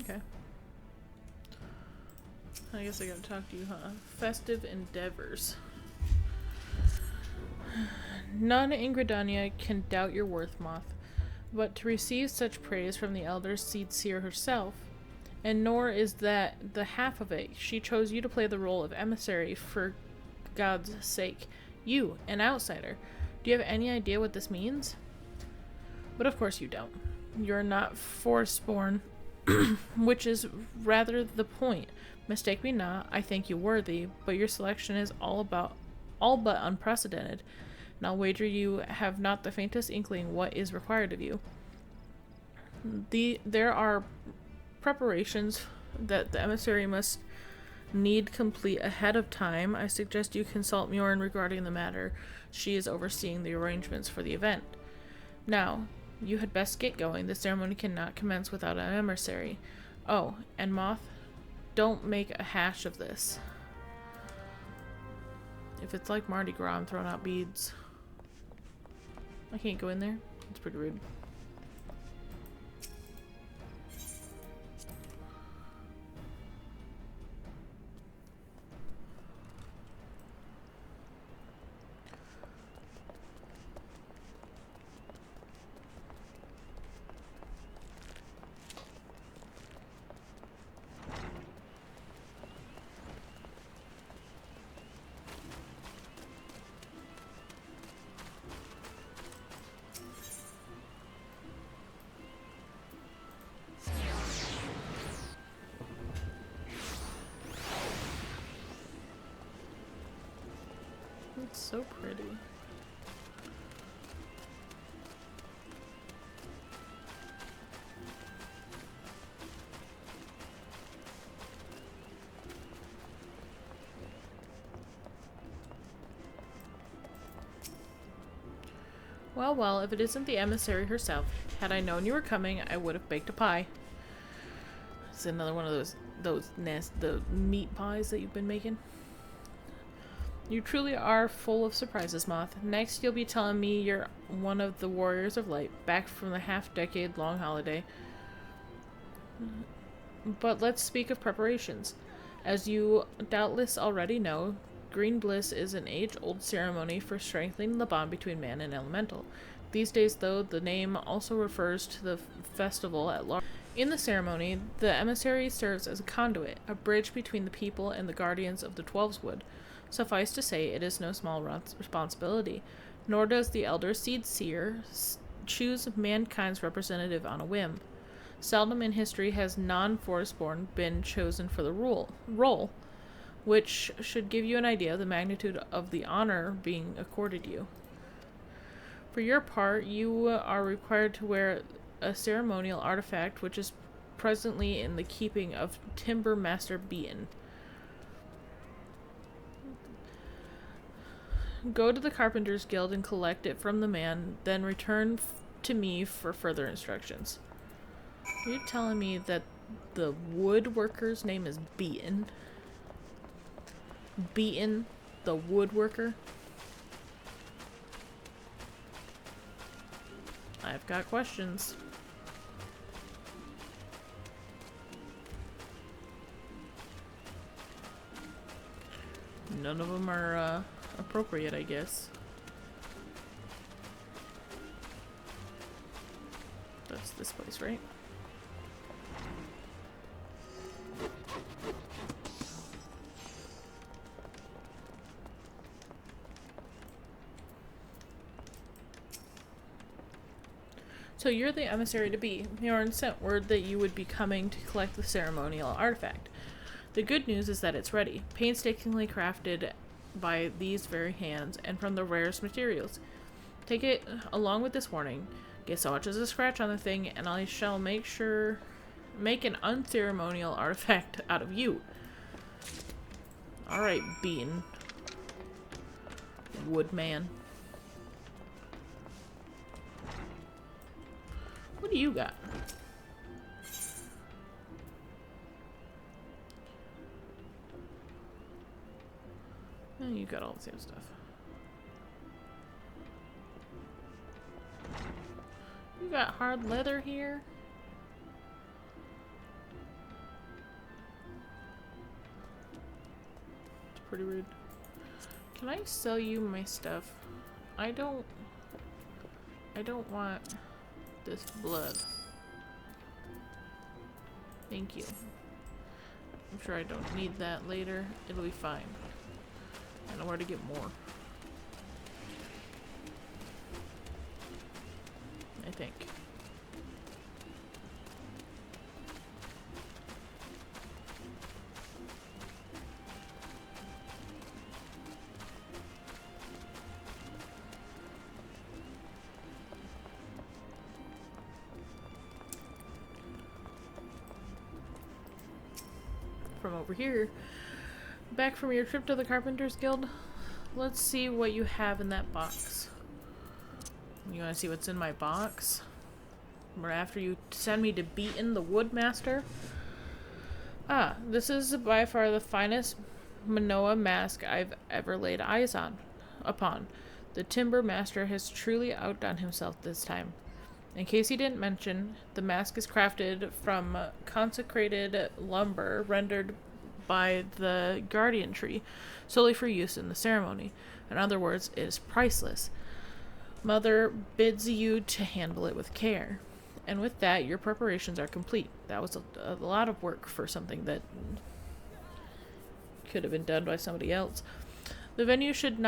Okay. I guess I gotta talk to you, huh? Festive endeavors. None in Gridania can doubt your worth, Moth, but to receive such praise from the elder Seed Seer herself, and nor is that the half of it. She chose you to play the role of emissary for God's sake. You, an outsider. Do you have any idea what this means? But of course you don't. You're not Forsborn, which is rather the point. Mistake me not, I think you worthy, but your selection is all but unprecedented. And I'll wager you have not the faintest inkling what is required of you. There are preparations that the emissary must need complete ahead of time. I suggest you consult Mjorn regarding the matter. She is overseeing the arrangements for the event. Now, you had best get going. The ceremony cannot commence without an emissary. Oh, and Moth, don't make a hash of this. If it's like Mardi Gras, I'm throwing out beads. I can't go in there. It's pretty rude. It's so pretty. Well, well, if it isn't the emissary herself. Had I known you were coming, I would have baked a pie. It's another one of the meat pies that you've been making. You truly are full of surprises, Moth. Next, you'll be telling me you're one of the Warriors of Light, back from the half-decade-long holiday. But let's speak of preparations. As you doubtless already know, Green Bliss is an age-old ceremony for strengthening the bond between man and elemental. These days, though, the name also refers to the festival at large. In the ceremony, the emissary serves as a conduit, a bridge between the people and the guardians of the Twelveswood. Suffice to say, it is no small responsibility, nor does the elder Seed Seer choose mankind's representative on a whim. Seldom in history has non-Forsborn been chosen for the role, which should give you an idea of the magnitude of the honor being accorded you. For your part, you are required to wear a ceremonial artifact which is presently in the keeping of Timber Master Beaton. Go to the Carpenter's Guild and collect it from the man, then return to me for further instructions. Are you telling me that the woodworker's name is Beaton? Beaton, the woodworker? I've got questions. None of them are, appropriate, I guess. That's this place, right? So So you're the emissary to be. Bjorn sent word that you would be coming to collect the ceremonial artifact. The good news is that it's ready, painstakingly crafted by these very hands and from the rarest materials. Take it along with this warning. Get so much as a scratch on the thing, and I shall make an unceremonial artifact out of you. Alright, Bean. Woodman. What do you got? Oh, you got all the same stuff. You got hard leather here? It's pretty rude. Can I sell you my stuff? I don't want this blood. Thank you. I'm sure I don't need that later. It'll be fine. I know where to get more. I think. From over here, back from your trip to the Carpenters Guild, let's see what you have in that box. You want to see what's in my box? Or after you send me to Beaton the Woodmaster? Ah, this is by far the finest Manoa mask I've ever laid eyes upon. The Timber Master has truly outdone himself this time. In case he didn't mention, the mask is crafted from consecrated lumber rendered by the guardian tree, solely for use in the ceremony. In other words, it is priceless. Mother bids you to handle it with care. And with that, your preparations are complete. That was a lot of work for something that could have been done by somebody else. The venue should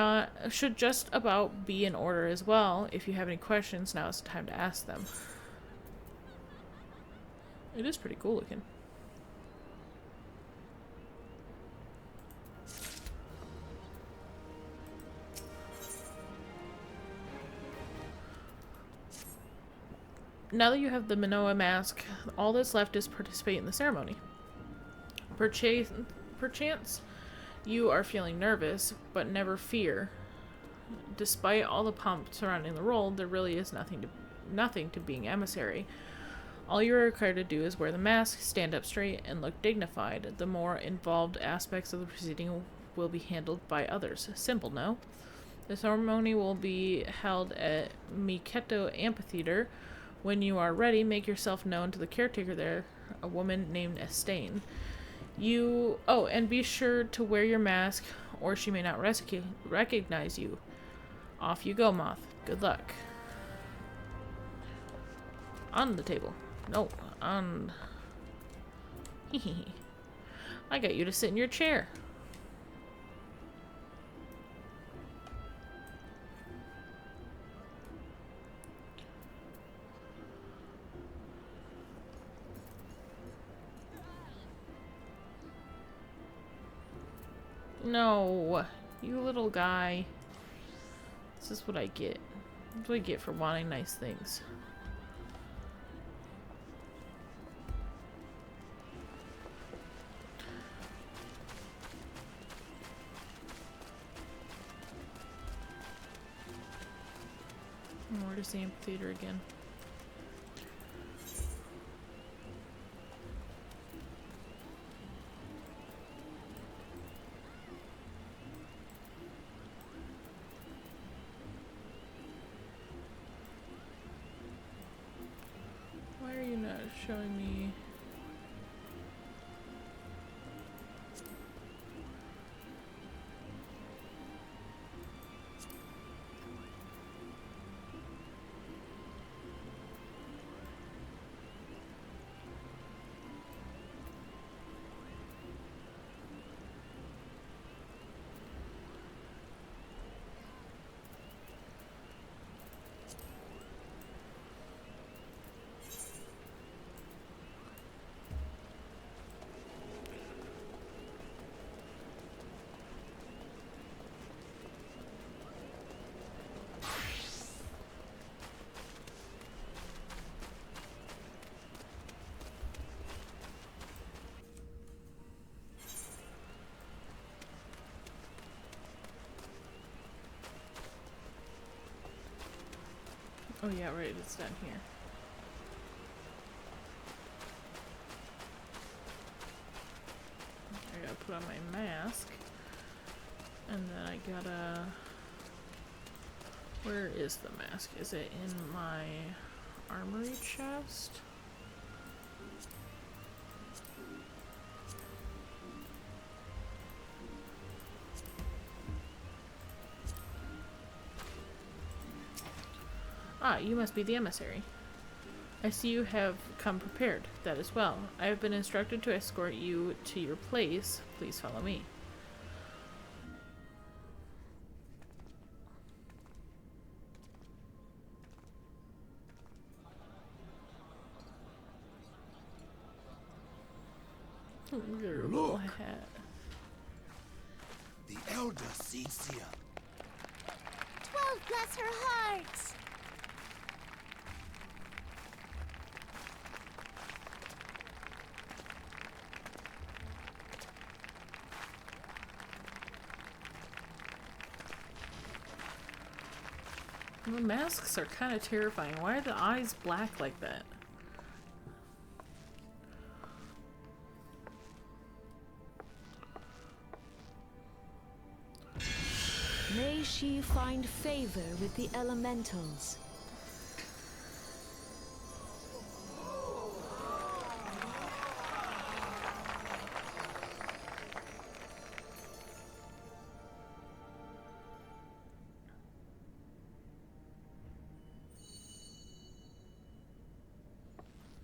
just about be in order as well. If you have any questions, now is the time to ask them. It is pretty cool looking. Now that you have the Manoa mask, all that's left is participate in the ceremony. Perchance you are feeling nervous, but never fear. Despite all the pomp surrounding the role, there really is nothing to being emissary. All you are required to do is wear the mask, stand up straight, and look dignified. The more involved aspects of the proceeding will be handled by others. Simple, no? The ceremony will be held at Miketo Amphitheater. When you are ready, make yourself known to the caretaker there, a woman named Estain. And be sure to wear your mask, or she may not recognize you. Off you go, Moth. Good luck. On the table. No, on... I got you to sit in your chair. No, you little guy. This is what I get. That's what I get for wanting nice things. Where is the amphitheater again? Why are you not showing me? Oh yeah, right, it's down here. I gotta put on my mask. And then I gotta... Where is the mask? Is it in my armory chest? Ah, you must be the emissary. I see you have come prepared. That is well. I have been instructed to escort you to your place. Please follow me. Your little hat. The elder sees here. 12 bless her hearts! The masks are kind of terrifying. Why are the eyes black like that? May she find favor with the elementals.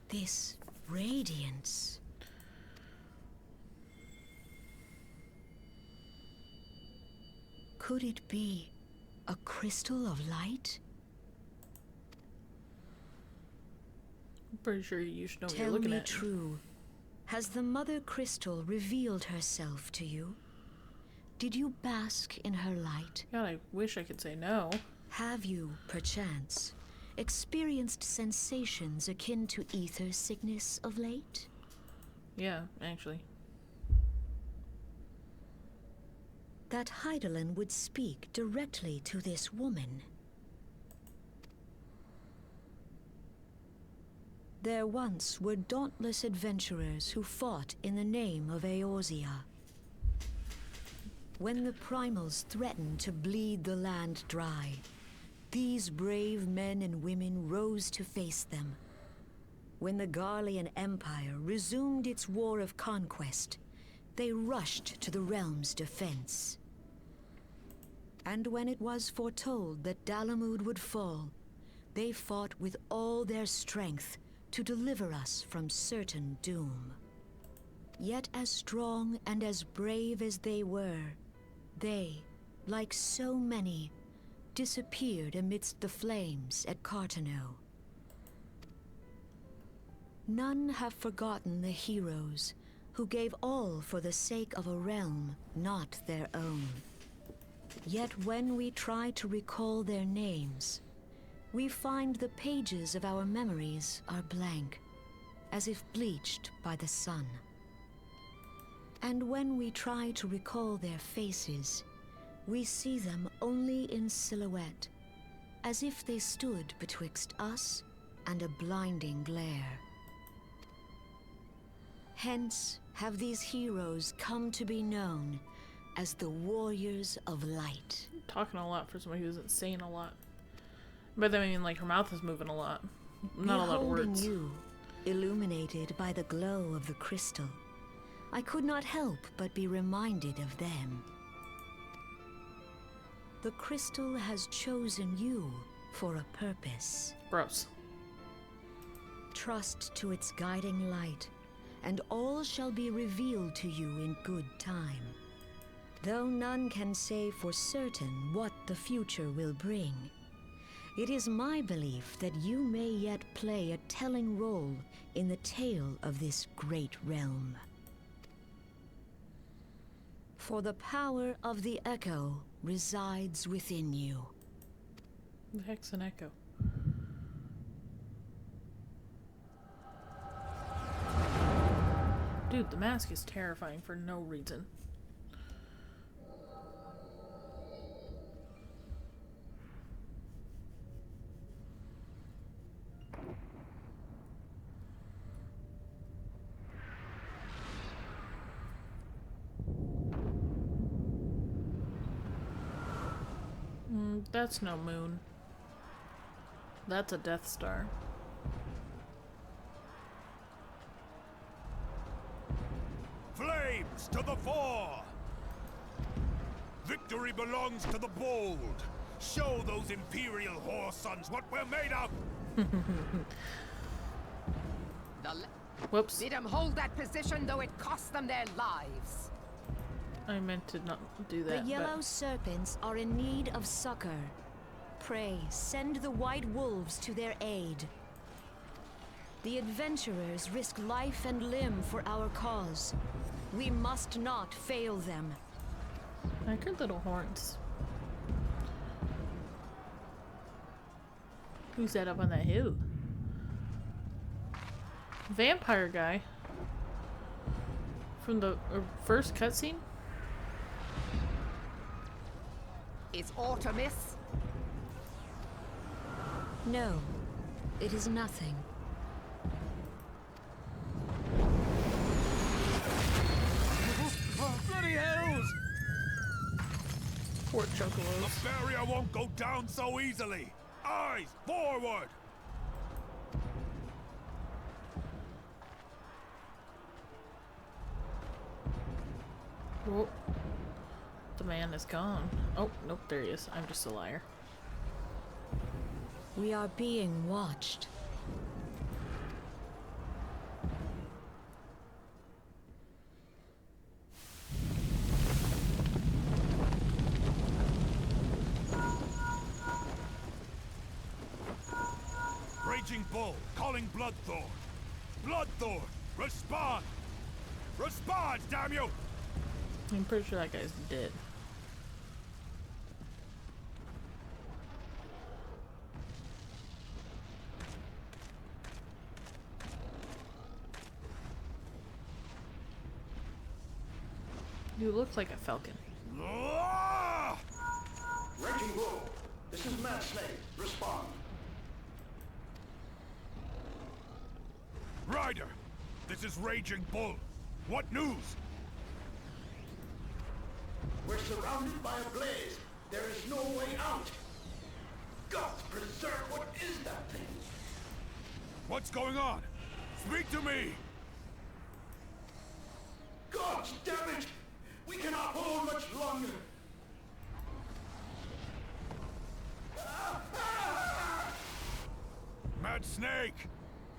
This radiance. Could it be a crystal of light? I'm pretty sure you should know what you're Tell looking me at. true. Has the Mother Crystal revealed herself to you? Did you bask in her light? God, I wish I could say no. Have you, perchance, experienced sensations akin to ether sickness of late? Yeah, actually. That Heidelin would speak directly to this woman. There once were dauntless adventurers who fought in the name of Eorzea. When the primals threatened to bleed the land dry, these brave men and women rose to face them. When the Garlean Empire resumed its war of conquest, they rushed to the realm's defense. And when it was foretold that Dalamud would fall, they fought with all their strength to deliver us from certain doom. Yet as strong and as brave as they were, they, like so many, disappeared amidst the flames at Cartano. None have forgotten the heroes who gave all for the sake of a realm not their own. Yet when we try to recall their names, we find the pages of our memories are blank, as if bleached by the sun. And when we try to recall their faces, we see them only in silhouette, as if they stood betwixt us and a blinding glare. Hence have these heroes come to be known as the Warriors of Light. Talking a lot for somebody who isn't saying a lot. But I mean, like, her mouth is moving a lot. Not a lot of Beholding words. you, illuminated by the glow of the crystal, I could not help but be reminded of them. The crystal has chosen you for a purpose. Gross. Trust to its guiding light, and all shall be revealed to you in good time. Though none can say for certain what the future will bring, it is my belief that you may yet play a telling role in the tale of this great realm. For the power of the Echo resides within you. The heck's an echo? Dude, the mask is terrifying for no reason. That's no moon. That's a Death Star. Flames to the fore! Victory belongs to the bold. Show those Imperial whore sons what we're made of! Whoops. Let them hold that position, though it cost them their lives. I meant to not do The that. yellow but... serpents are in need of succor. Pray, send the white wolves to their aid. The adventurers risk life and limb for our cause. We must not fail them. I heard little horns. Who's that up on that hill? Vampire guy. From the first cutscene? Is Artemis? No, it is nothing. Bloody hells! Poor Chocobos. The barrier won't go down so easily! Eyes forward! Whoa. The man is gone. Oh, nope, there he is. I'm just a liar. We are being watched. Raging Bull, calling Bloodthorn. Bloodthorn, respond! Respond, damn you! I'm pretty sure that guy's dead. You look like a falcon. Ah! Raging Bull, this is Mad Snake. Respond. Ryder, this is Raging Bull. What news? We're surrounded by a blaze. There is no way out. Gods preserve, what is that thing? What's going on? Speak to me! Gods damn it! We cannot hold much longer. Mad Snake!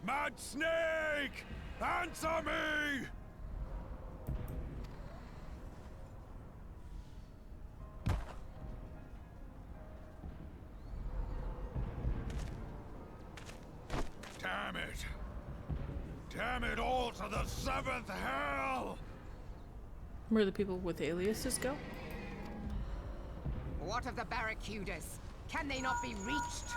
Mad Snake! Answer me! Damn it! Damn it all to the seventh hell! Where the people with aliases go? What of the barracudas? Can they not be reached?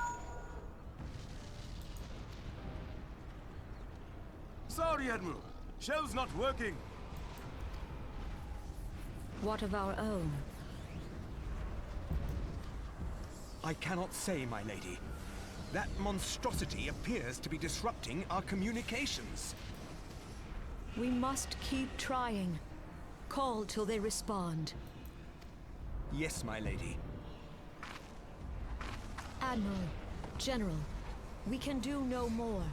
Sorry, Admiral. Shell's not working. What of our own? I cannot say, my lady. That monstrosity appears to be disrupting our communications. We must keep trying. Call till they respond. Yes, my lady. Admiral, General, we can do no more.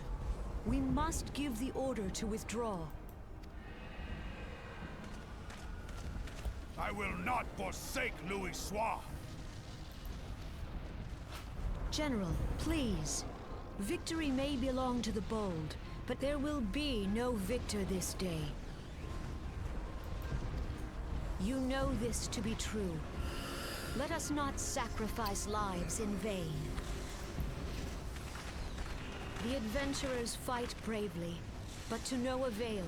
We must give the order to withdraw. I will not forsake Louis Soir. General, please. Victory may belong to the bold, but there will be no victor this day. You know this to be true. Let us not sacrifice lives in vain. The adventurers fight bravely, but to no avail.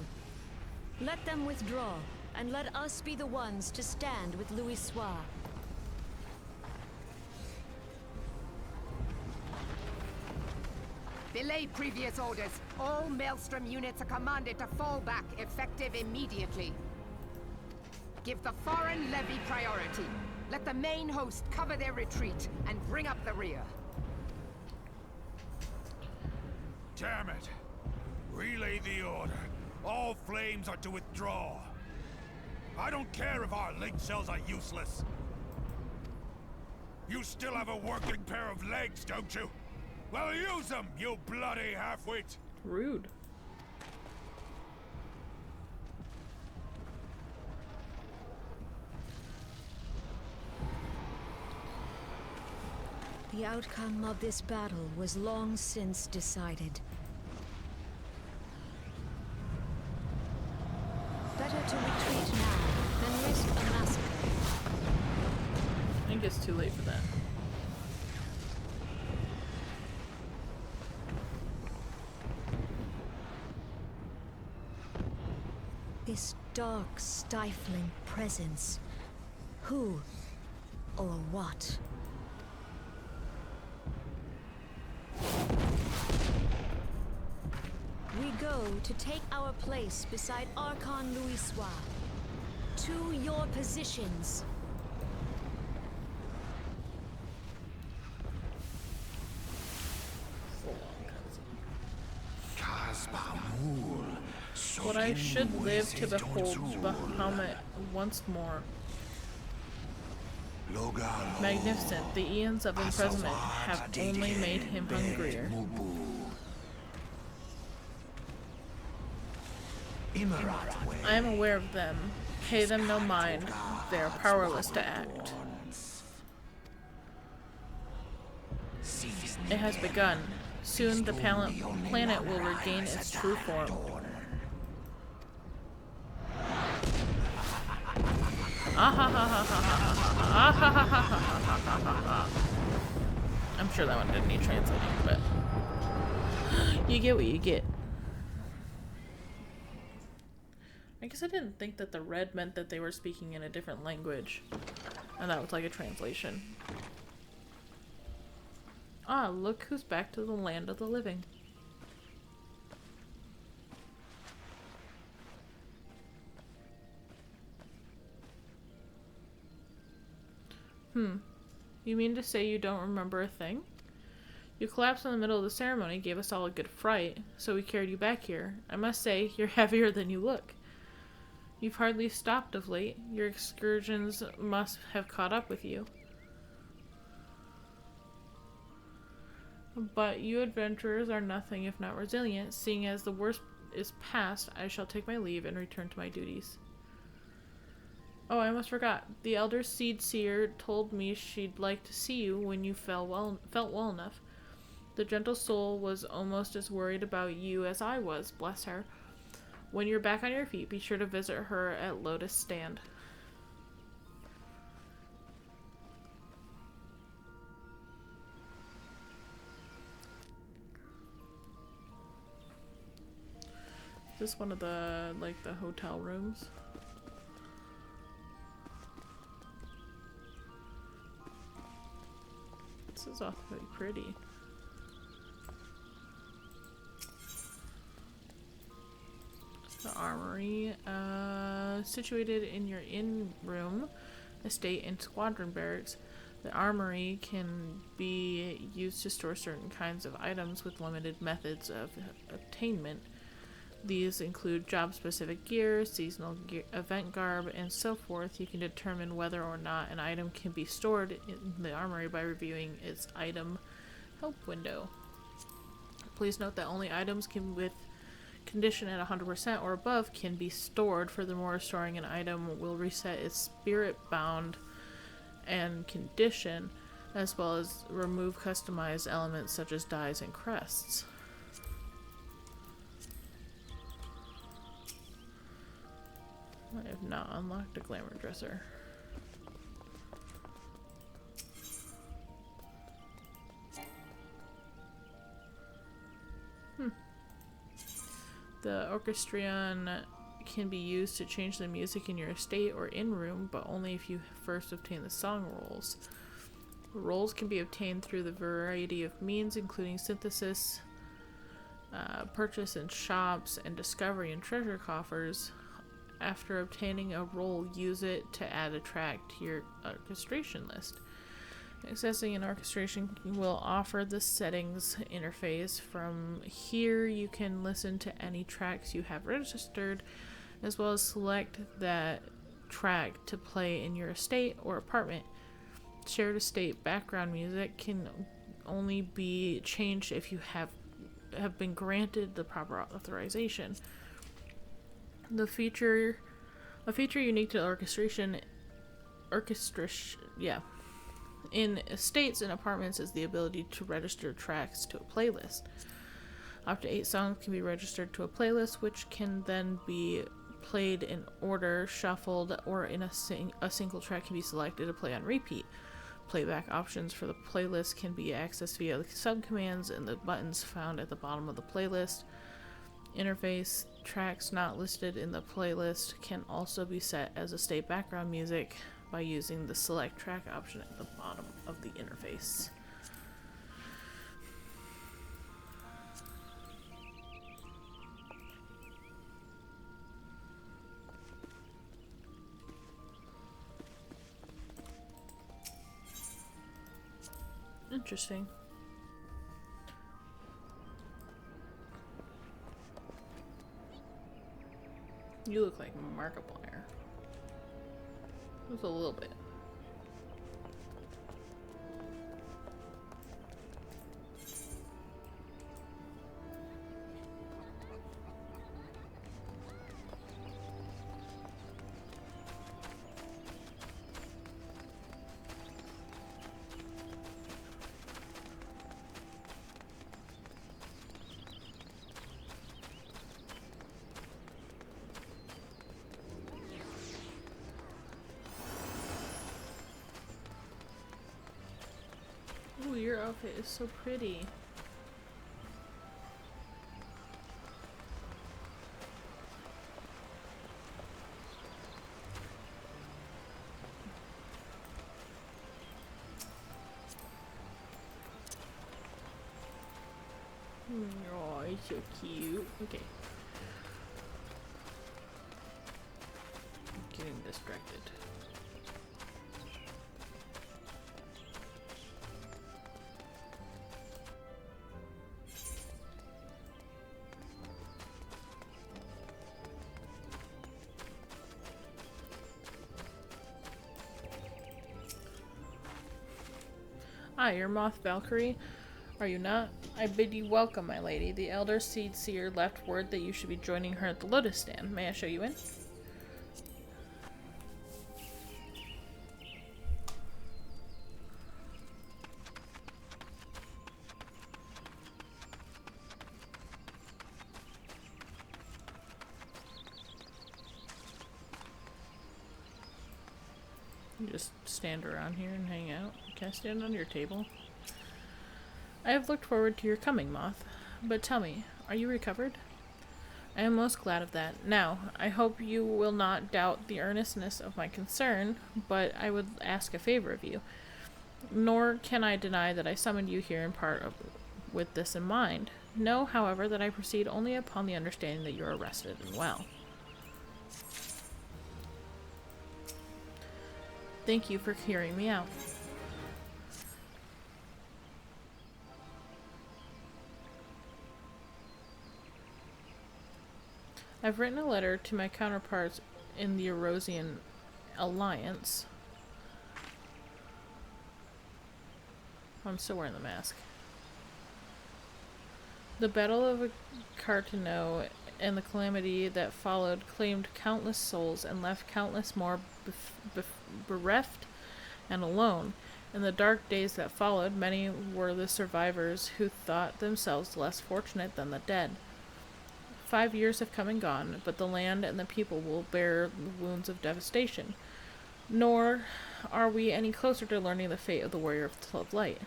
Let them withdraw, and let us be the ones to stand with Louis Soir. Belay previous orders. All Maelstrom units are commanded to fall back, effective immediately. Give the foreign levy priority. Let the main host cover their retreat and bring up the rear. Damn it! Relay the order. All flames are to withdraw. I don't care if our link shells are useless. You still have a working pair of legs, don't you? Well, use them, you bloody half-wit! Rude. The outcome of this battle was long since decided. Better to retreat now than risk a massacre. I think it's too late for that. This dark, stifling presence. Who or what? We go to take our place beside Archon Louisoix. To your positions. But I should live to behold Bahamut once more. Magnificent, the eons of imprisonment have only made him hungrier. I am aware of them. Pay them no mind. They are powerless to act. It has begun. Soon the planet will regain its true form. I'm sure that one didn't need translating, but you get what you get. I guess I didn't think that the red meant that they were speaking in a different language. And that was like a translation. Ah, look who's back to the land of the living. You mean to say you don't remember a thing? You collapsed in the middle of the ceremony, gave us all a good fright, so we carried you back here. I must say, you're heavier than you look. You've hardly stopped of late. Your excursions must have caught up with you. But you adventurers are nothing if not resilient. Seeing as the worst is past, I shall take my leave and return to my duties. Oh, I almost forgot. The elder seed seer told me she'd like to see you when you felt well enough. The gentle soul was almost as worried about you as I was, bless her. When you're back on your feet, be sure to visit her at Lotus Stand. Is this one of the, like, the hotel rooms? This is awfully pretty. The armory, situated in your inn room, estate, and squadron barracks. The armory can be used to store certain kinds of items with limited methods of obtainment. These include job-specific gear, seasonal gear, event garb, and so forth. You can determine whether or not an item can be stored in the armory by reviewing its item help window. Please note that only items with condition at 100% or above can be stored. Furthermore, storing an item will reset its spirit bound and condition, as well as remove customized elements such as dyes and crests. I have not unlocked a glamour dresser. The orchestrion can be used to change the music in your estate or inn room, but only if you first obtain the song rolls. Rolls can be obtained through the variety of means, including synthesis, purchase in shops, and discovery in treasure coffers. After obtaining a roll, use it to add a track to your orchestration list. Accessing an orchestration will offer the settings interface. From here, you can listen to any tracks you have registered, as well as select that track to play in your estate or apartment. shared estate background music can only be changed if you have been granted the proper authorization. A feature unique to in estates and apartments is the ability to register tracks to a playlist. Up to 8 songs can be registered to a playlist, which can then be played in order, shuffled, or in a single track can be selected to play on repeat. Playback options for the playlist can be accessed via the subcommands and the buttons found at the bottom of the playlist interface. Tracks not listed in the playlist can also be set as estate background music by using the select track option at the bottom of the interface. Interesting. You look like Markiplier. Just a little bit. Ooh, your outfit is so pretty. Oh, it's so cute. Okay. I'm getting distracted. Ah, you're Moth Valkyrie, are you not? I bid you welcome, my lady. The Elder Seed Seer left word that you should be joining her at the Lotus Stand. May I show you in? You just stand around here and hang out. Can I stand on your table? I have looked forward to your coming, Moth. But tell me, are you recovered? I am most glad of that. Now, I hope you will not doubt the earnestness of my concern, but I would ask a favor of you. Nor can I deny that I summoned you here in part with this in mind. Know, however, that I proceed only upon the understanding that you are rested and well. Thank you for hearing me out. I've written a letter to my counterparts in the Erosian Alliance. I'm still wearing the mask. The Battle of Cartano and the calamity that followed claimed countless souls and left countless more bereft and alone. In the dark days that followed, many were the survivors who thought themselves less fortunate than the dead. 5 years have come and gone, but the land and the people will bear the wounds of devastation. Nor are we any closer to learning the fate of the Warrior of 12 Light.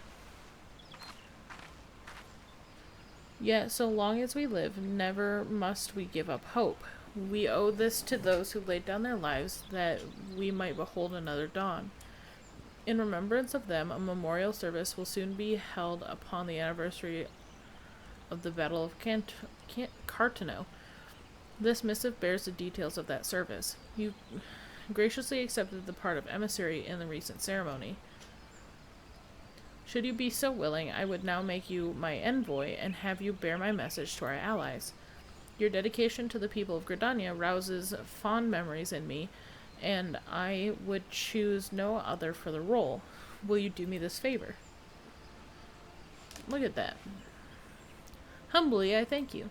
Yet, so long as we live, never must we give up hope. We owe this to those who laid down their lives that we might behold another dawn. In remembrance of them, a memorial service will soon be held upon the anniversary of the Battle of Cartano. This missive bears the details of that service. You graciously accepted the part of emissary in the recent ceremony. Should you be so willing, I would now make you my envoy and have you bear my message to our allies. Your dedication to the people of Gridania rouses fond memories in me, and I would choose no other for the role. will you do me this favor? Look at that. Humbly, I thank you.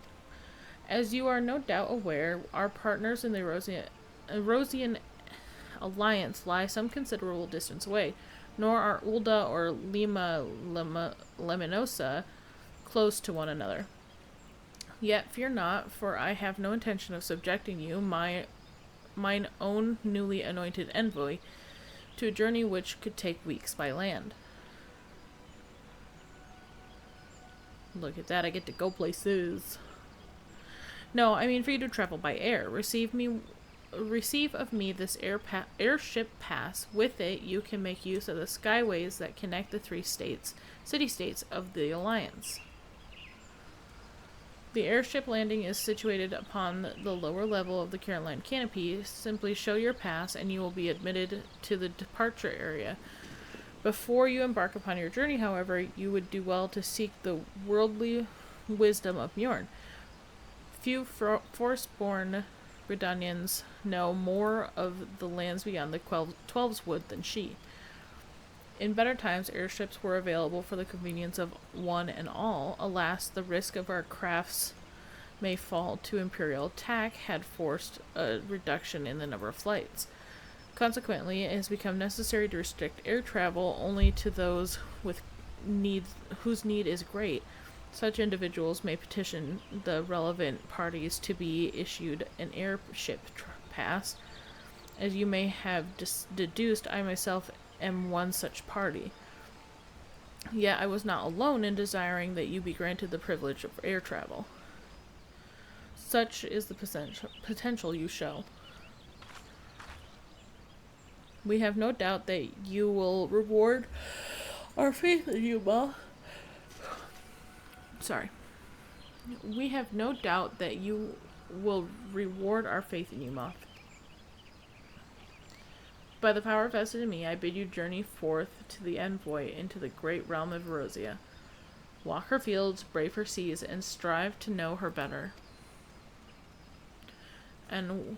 As you are no doubt aware, our partners in the Erosian Alliance lie some considerable distance away, nor are Ulda or Leminosa close to one another. Yet fear not, for I have no intention of subjecting you, mine own newly anointed envoy, to a journey which could take weeks by land. Look at that, I get to go places. No, I mean for you to travel by air. Receive of me this airship pass. With it, you can make use of the skyways that connect the 3 city-states of the Alliance. The airship landing is situated upon the lower level of the Caroline canopy. Simply show your pass and you will be admitted to the departure area. Before you embark upon your journey, however, you would do well to seek the worldly wisdom of Mjorn. Few forest-born Redanians know more of the lands beyond the Twelves Wood than she. In better times, airships were available for the convenience of one and all. Alas, the risk of our crafts may fall to Imperial attack had forced a reduction in the number of flights. Consequently, it has become necessary to restrict air travel only to those with whose need is great. Such individuals may petition the relevant parties to be issued an airship pass. As you may have deduced, I myself am one such party. Yet I was not alone in desiring that you be granted the privilege of air travel. Such is the potential you show. We have no doubt that you will reward our faith in you, Ma. Sorry. We have no doubt that you will reward our faith in you, Moth. By the power vested in me, I bid you journey forth to the envoy into the great realm of Erosia. Walk her fields, brave her seas, and strive to know her better. And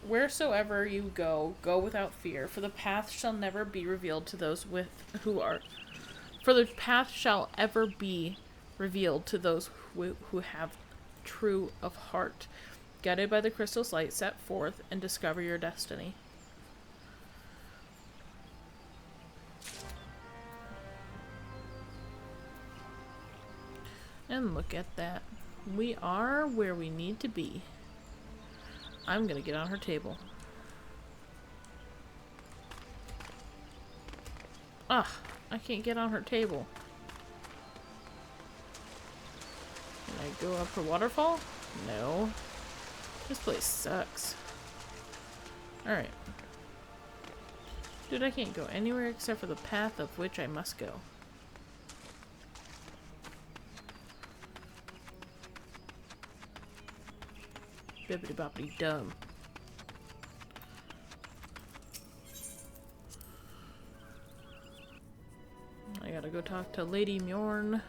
wheresoever you go, go without fear, for the path shall never be revealed to those who have true of heart. Guided by the crystal's light, set forth and discover your destiny. And look at that. We are where we need to be. I'm gonna get on her table. Ah, I can't get on her table. Can I go up her waterfall? No. This place sucks. Alright. Dude, I can't go anywhere except for the path of which I must go. Bibbidi boppity dumb. I gotta go talk to Lady Mjorn.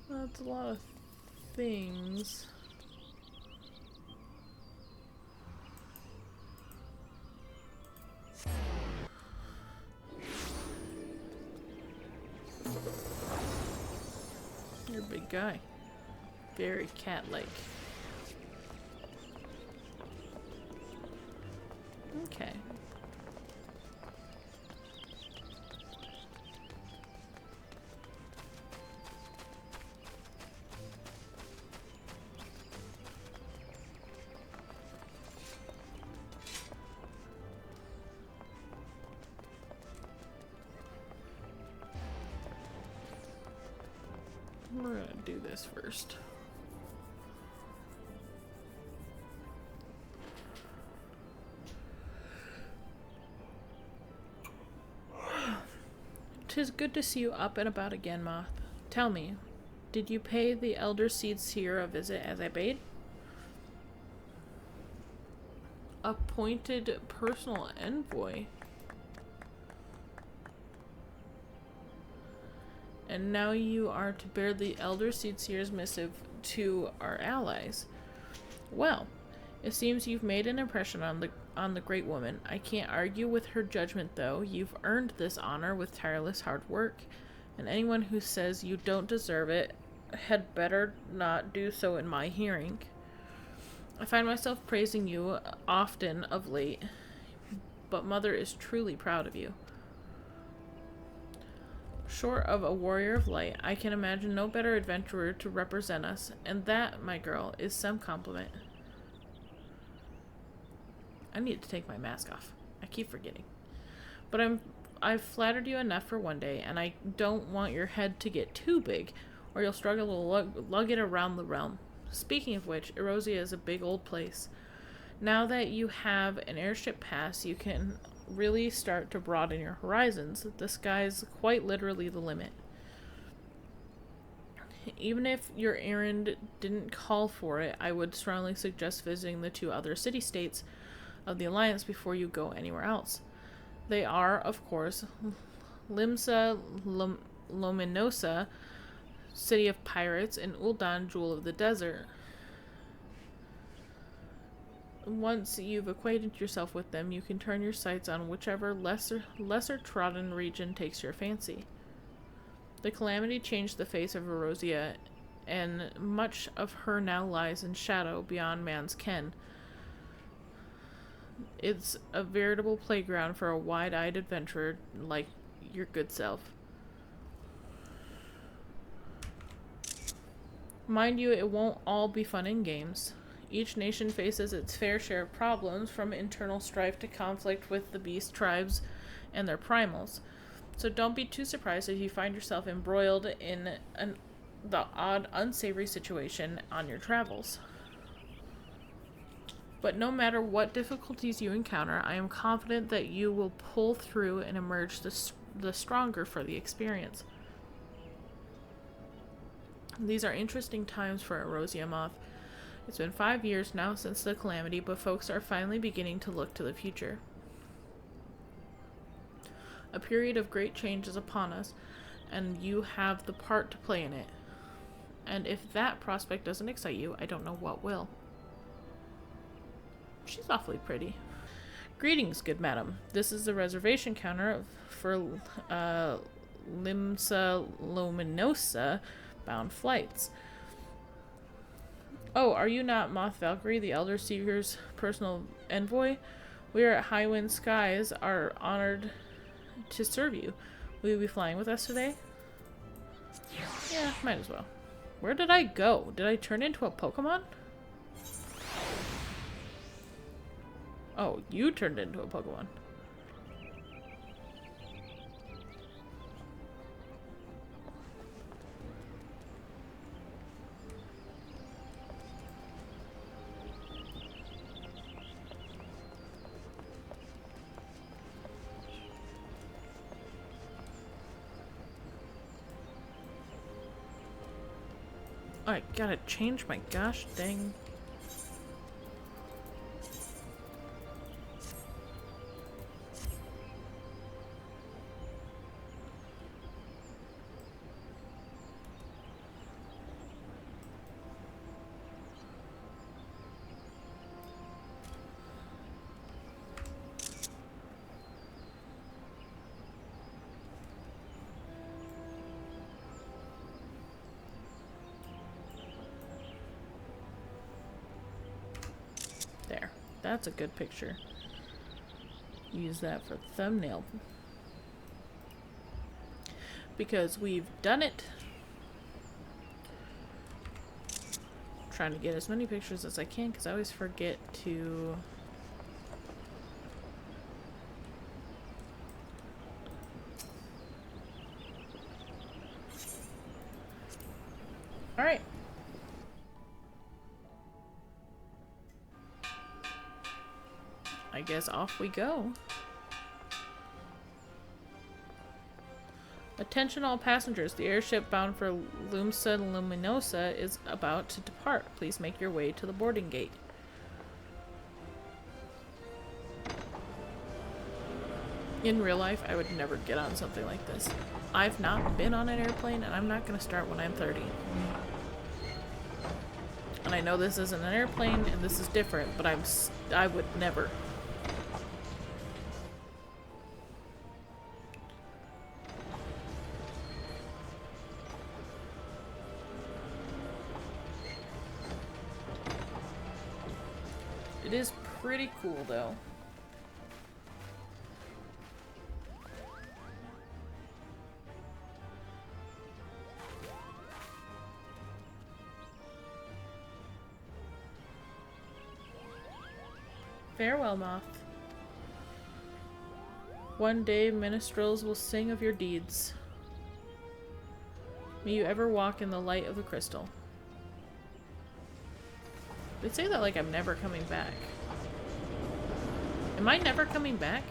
That's a lot of things. You're a big guy. Very cat-like. Okay. We're gonna do this first. 'tis good to see you up and about again, Moth. Tell me, did you pay the Elder Seer a visit as I bade? Appointed personal envoy. And now you are to bear the Elder Seer's missive to our allies. Well, it seems you've made an impression on the great woman. I can't argue with her judgment, though. You've earned this honor with tireless hard work, and anyone who says you don't deserve it had better not do so in my hearing. I find myself praising you often of late, but Mother is truly proud of you. Short of a warrior of light, I can imagine no better adventurer to represent us, and that, my girl, is some compliment. I need to take my mask off. I keep forgetting. But I've flattered you enough for one day, and I don't want your head to get too big, or you'll struggle to lug it around the realm. Speaking of which, Erosia is a big old place. Now that you have an airship pass, you can really start to broaden your horizons. The sky's quite literally the limit. Even if your errand didn't call for it, I would strongly suggest visiting the 2 other city-states of the Alliance before you go anywhere else. They are, of course, Limsa Luminosa, City of Pirates, and Ul'dan, Jewel of the Desert. Once you've acquainted yourself with them, you can turn your sights on whichever lesser trodden region takes your fancy. The calamity changed the face of Erosia, and much of her now lies in shadow beyond man's ken. It's a veritable playground for a wide-eyed adventurer like your good self. Mind you, it won't all be fun and games. Each nation faces its fair share of problems, from internal strife to conflict with the beast tribes and their primals. So don't be too surprised if you find yourself embroiled in the odd, unsavory situation on your travels. But no matter what difficulties you encounter, I am confident that you will pull through and emerge the stronger for the experience. These are interesting times for Erosia, Moth. It's been 5 years now since the calamity, but folks are finally beginning to look to the future. A period of great change is upon us, and you have the part to play in it. And if that prospect doesn't excite you, I don't know what will. She's awfully pretty. Greetings, good madam. This is the reservation counter for Limsa Luminosa bound flights. Oh, are you not Moth Valkyrie, the Elder Seer's personal envoy? We are at Highwind Skies are honored to serve you. Will you be flying with us today? Yeah, might as well. Where did I go? Did I turn into a Pokemon? Oh, you turned into a Pokemon. I gotta change my gosh dang. There. That's a good picture. Use that for thumbnail. Because we've done it. Trying to get as many pictures as I can because I always forget to... Alright. I guess off we go. Attention all passengers, the airship bound for Lumsa Luminosa is about to depart. Please make your way to the boarding gate. In real life, I would never get on something like this. I've not been on an airplane, and I'm not going to start when I'm 30. And I know this isn't an airplane, and this is different, but I would never. It is pretty cool, though. Farewell, Moth. One day, minstrels will sing of your deeds. May you ever walk in the light of the crystal. They say that like I'm never coming back. Am I never coming back?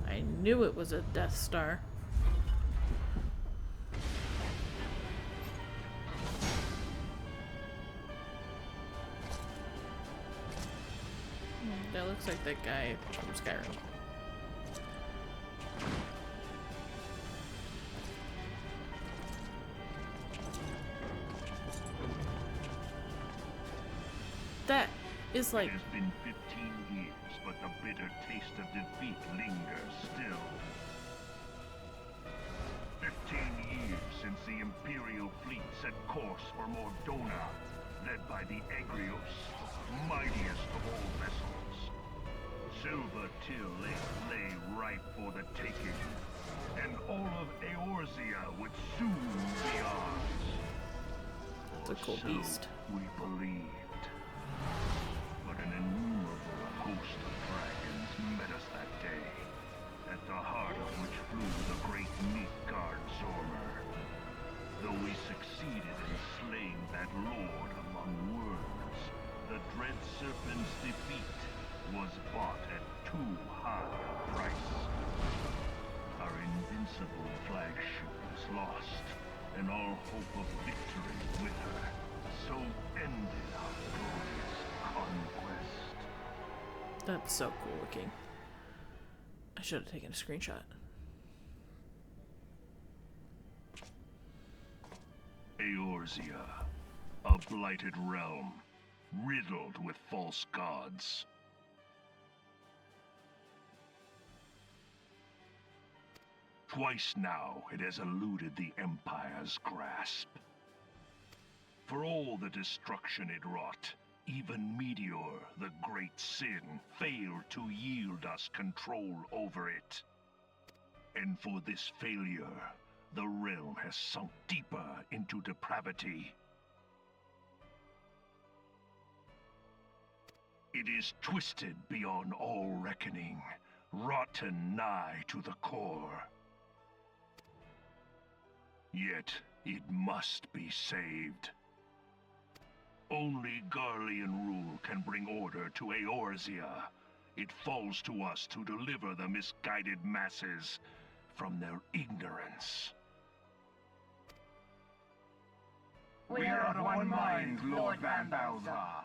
I knew it was a Death Star. That looks like that guy from Skyrim. That is like... It has been 15 years, but the bitter taste of defeat lingers still. 15 years since the Imperial fleet set course for Mordona, led by the Agrios, mightiest of all vessels. Silver Till lay ripe for the taking, and all of Eorzea would soon be ours. It's a cool beast. We believed. But an innumerable host of dragons met us that day, at the heart of which flew the great Midgard Zormer. Though we succeeded in slaying that lord among worms, the dread serpent's defeat was bought at too high a price. Our invincible flagship was lost, and all hope of victory with her. So ended our glorious conquest. That's so cool looking. I should have taken a screenshot. Eorzea, a blighted realm, riddled with false gods. Twice now it has eluded the Empire's grasp. For all the destruction it wrought, even Meteor, the great sin, failed to yield us control over it. And for this failure, the realm has sunk deeper into depravity. It is twisted beyond all reckoning, rotten nigh to the core. Yet, it must be saved. Only Garlean rule can bring order to Eorzea. It falls to us to deliver the misguided masses from their ignorance. We are of one mind, Lord Van Balzar.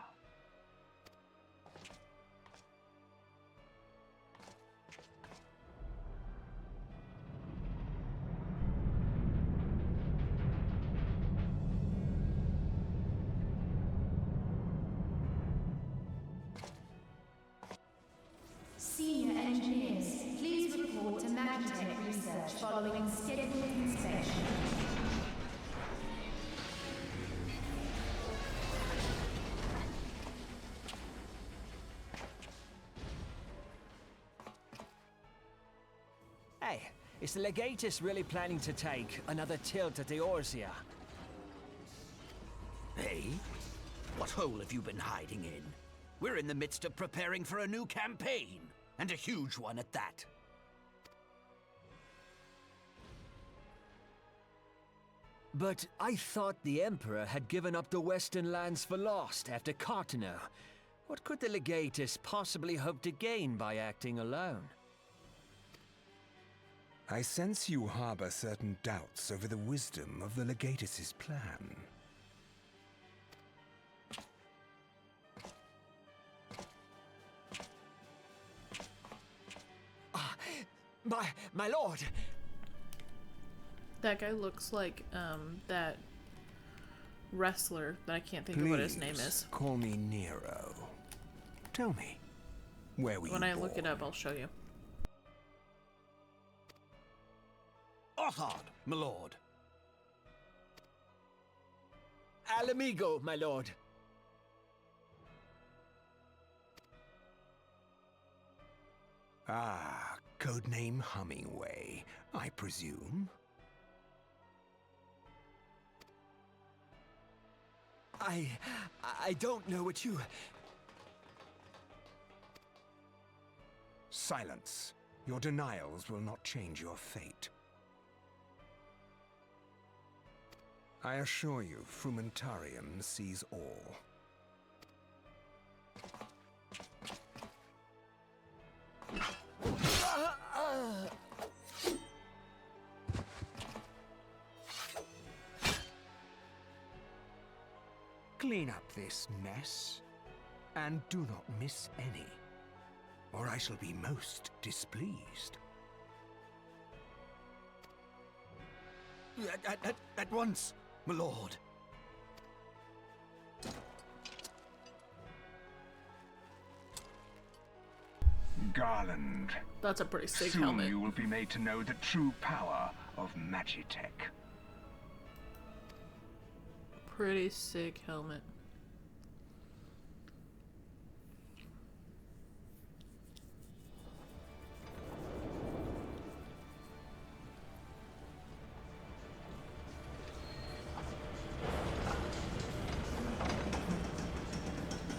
Senior engineers, please report to Magitech research following scheduled inspection. Hey, is the Legatus really planning to take another tilt at Eorzea? Hey? What hole have you been hiding in? We're in the midst of preparing for a new campaign, and a huge one at that. But I thought the Emperor had given up the Western lands for lost after Cartano. What could the Legatus possibly hope to gain by acting alone? I sense you harbor certain doubts over the wisdom of the Legatus's plan. My lord! That guy looks like, that wrestler that I can't think of what his name is. Call me Nero. Tell me, where were you When I born? look it up, I'll show you. Othard, my lord. Alamigo, my lord. Ah, codename Hummingway, I presume. I don't know what you... Silence. Your denials will not change your fate. I assure you, Frumentarium sees all. Clean up this mess, and do not miss any, or I shall be most displeased. At once, my lord. Garland. That's a pretty sick Soon helmet. you will be made to know the true power of Magitech. Pretty sick helmet.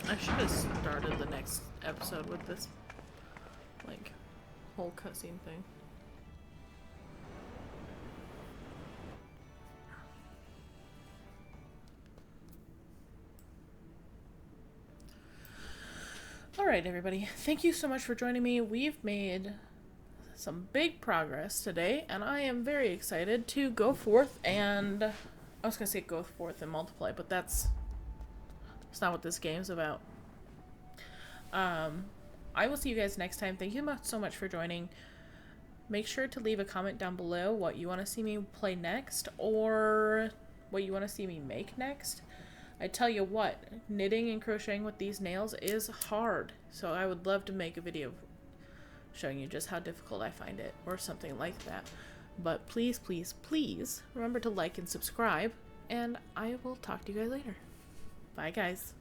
I should have started the next episode with this, like, whole cutscene thing. Alright, everybody. Thank you so much for joining me. We've made some big progress today, and I am very excited to go forth and... I was going to say go forth and multiply, but that's not what this game's about. I will see you guys next time. Thank you so much for joining. Make sure to leave a comment down below what you want to see me play next, or what you want to see me make next. I tell you what, knitting and crocheting with these nails is hard, so I would love to make a video showing you just how difficult I find it, or something like that. But please, please, please remember to like and subscribe, and I will talk to you guys later. Bye, guys.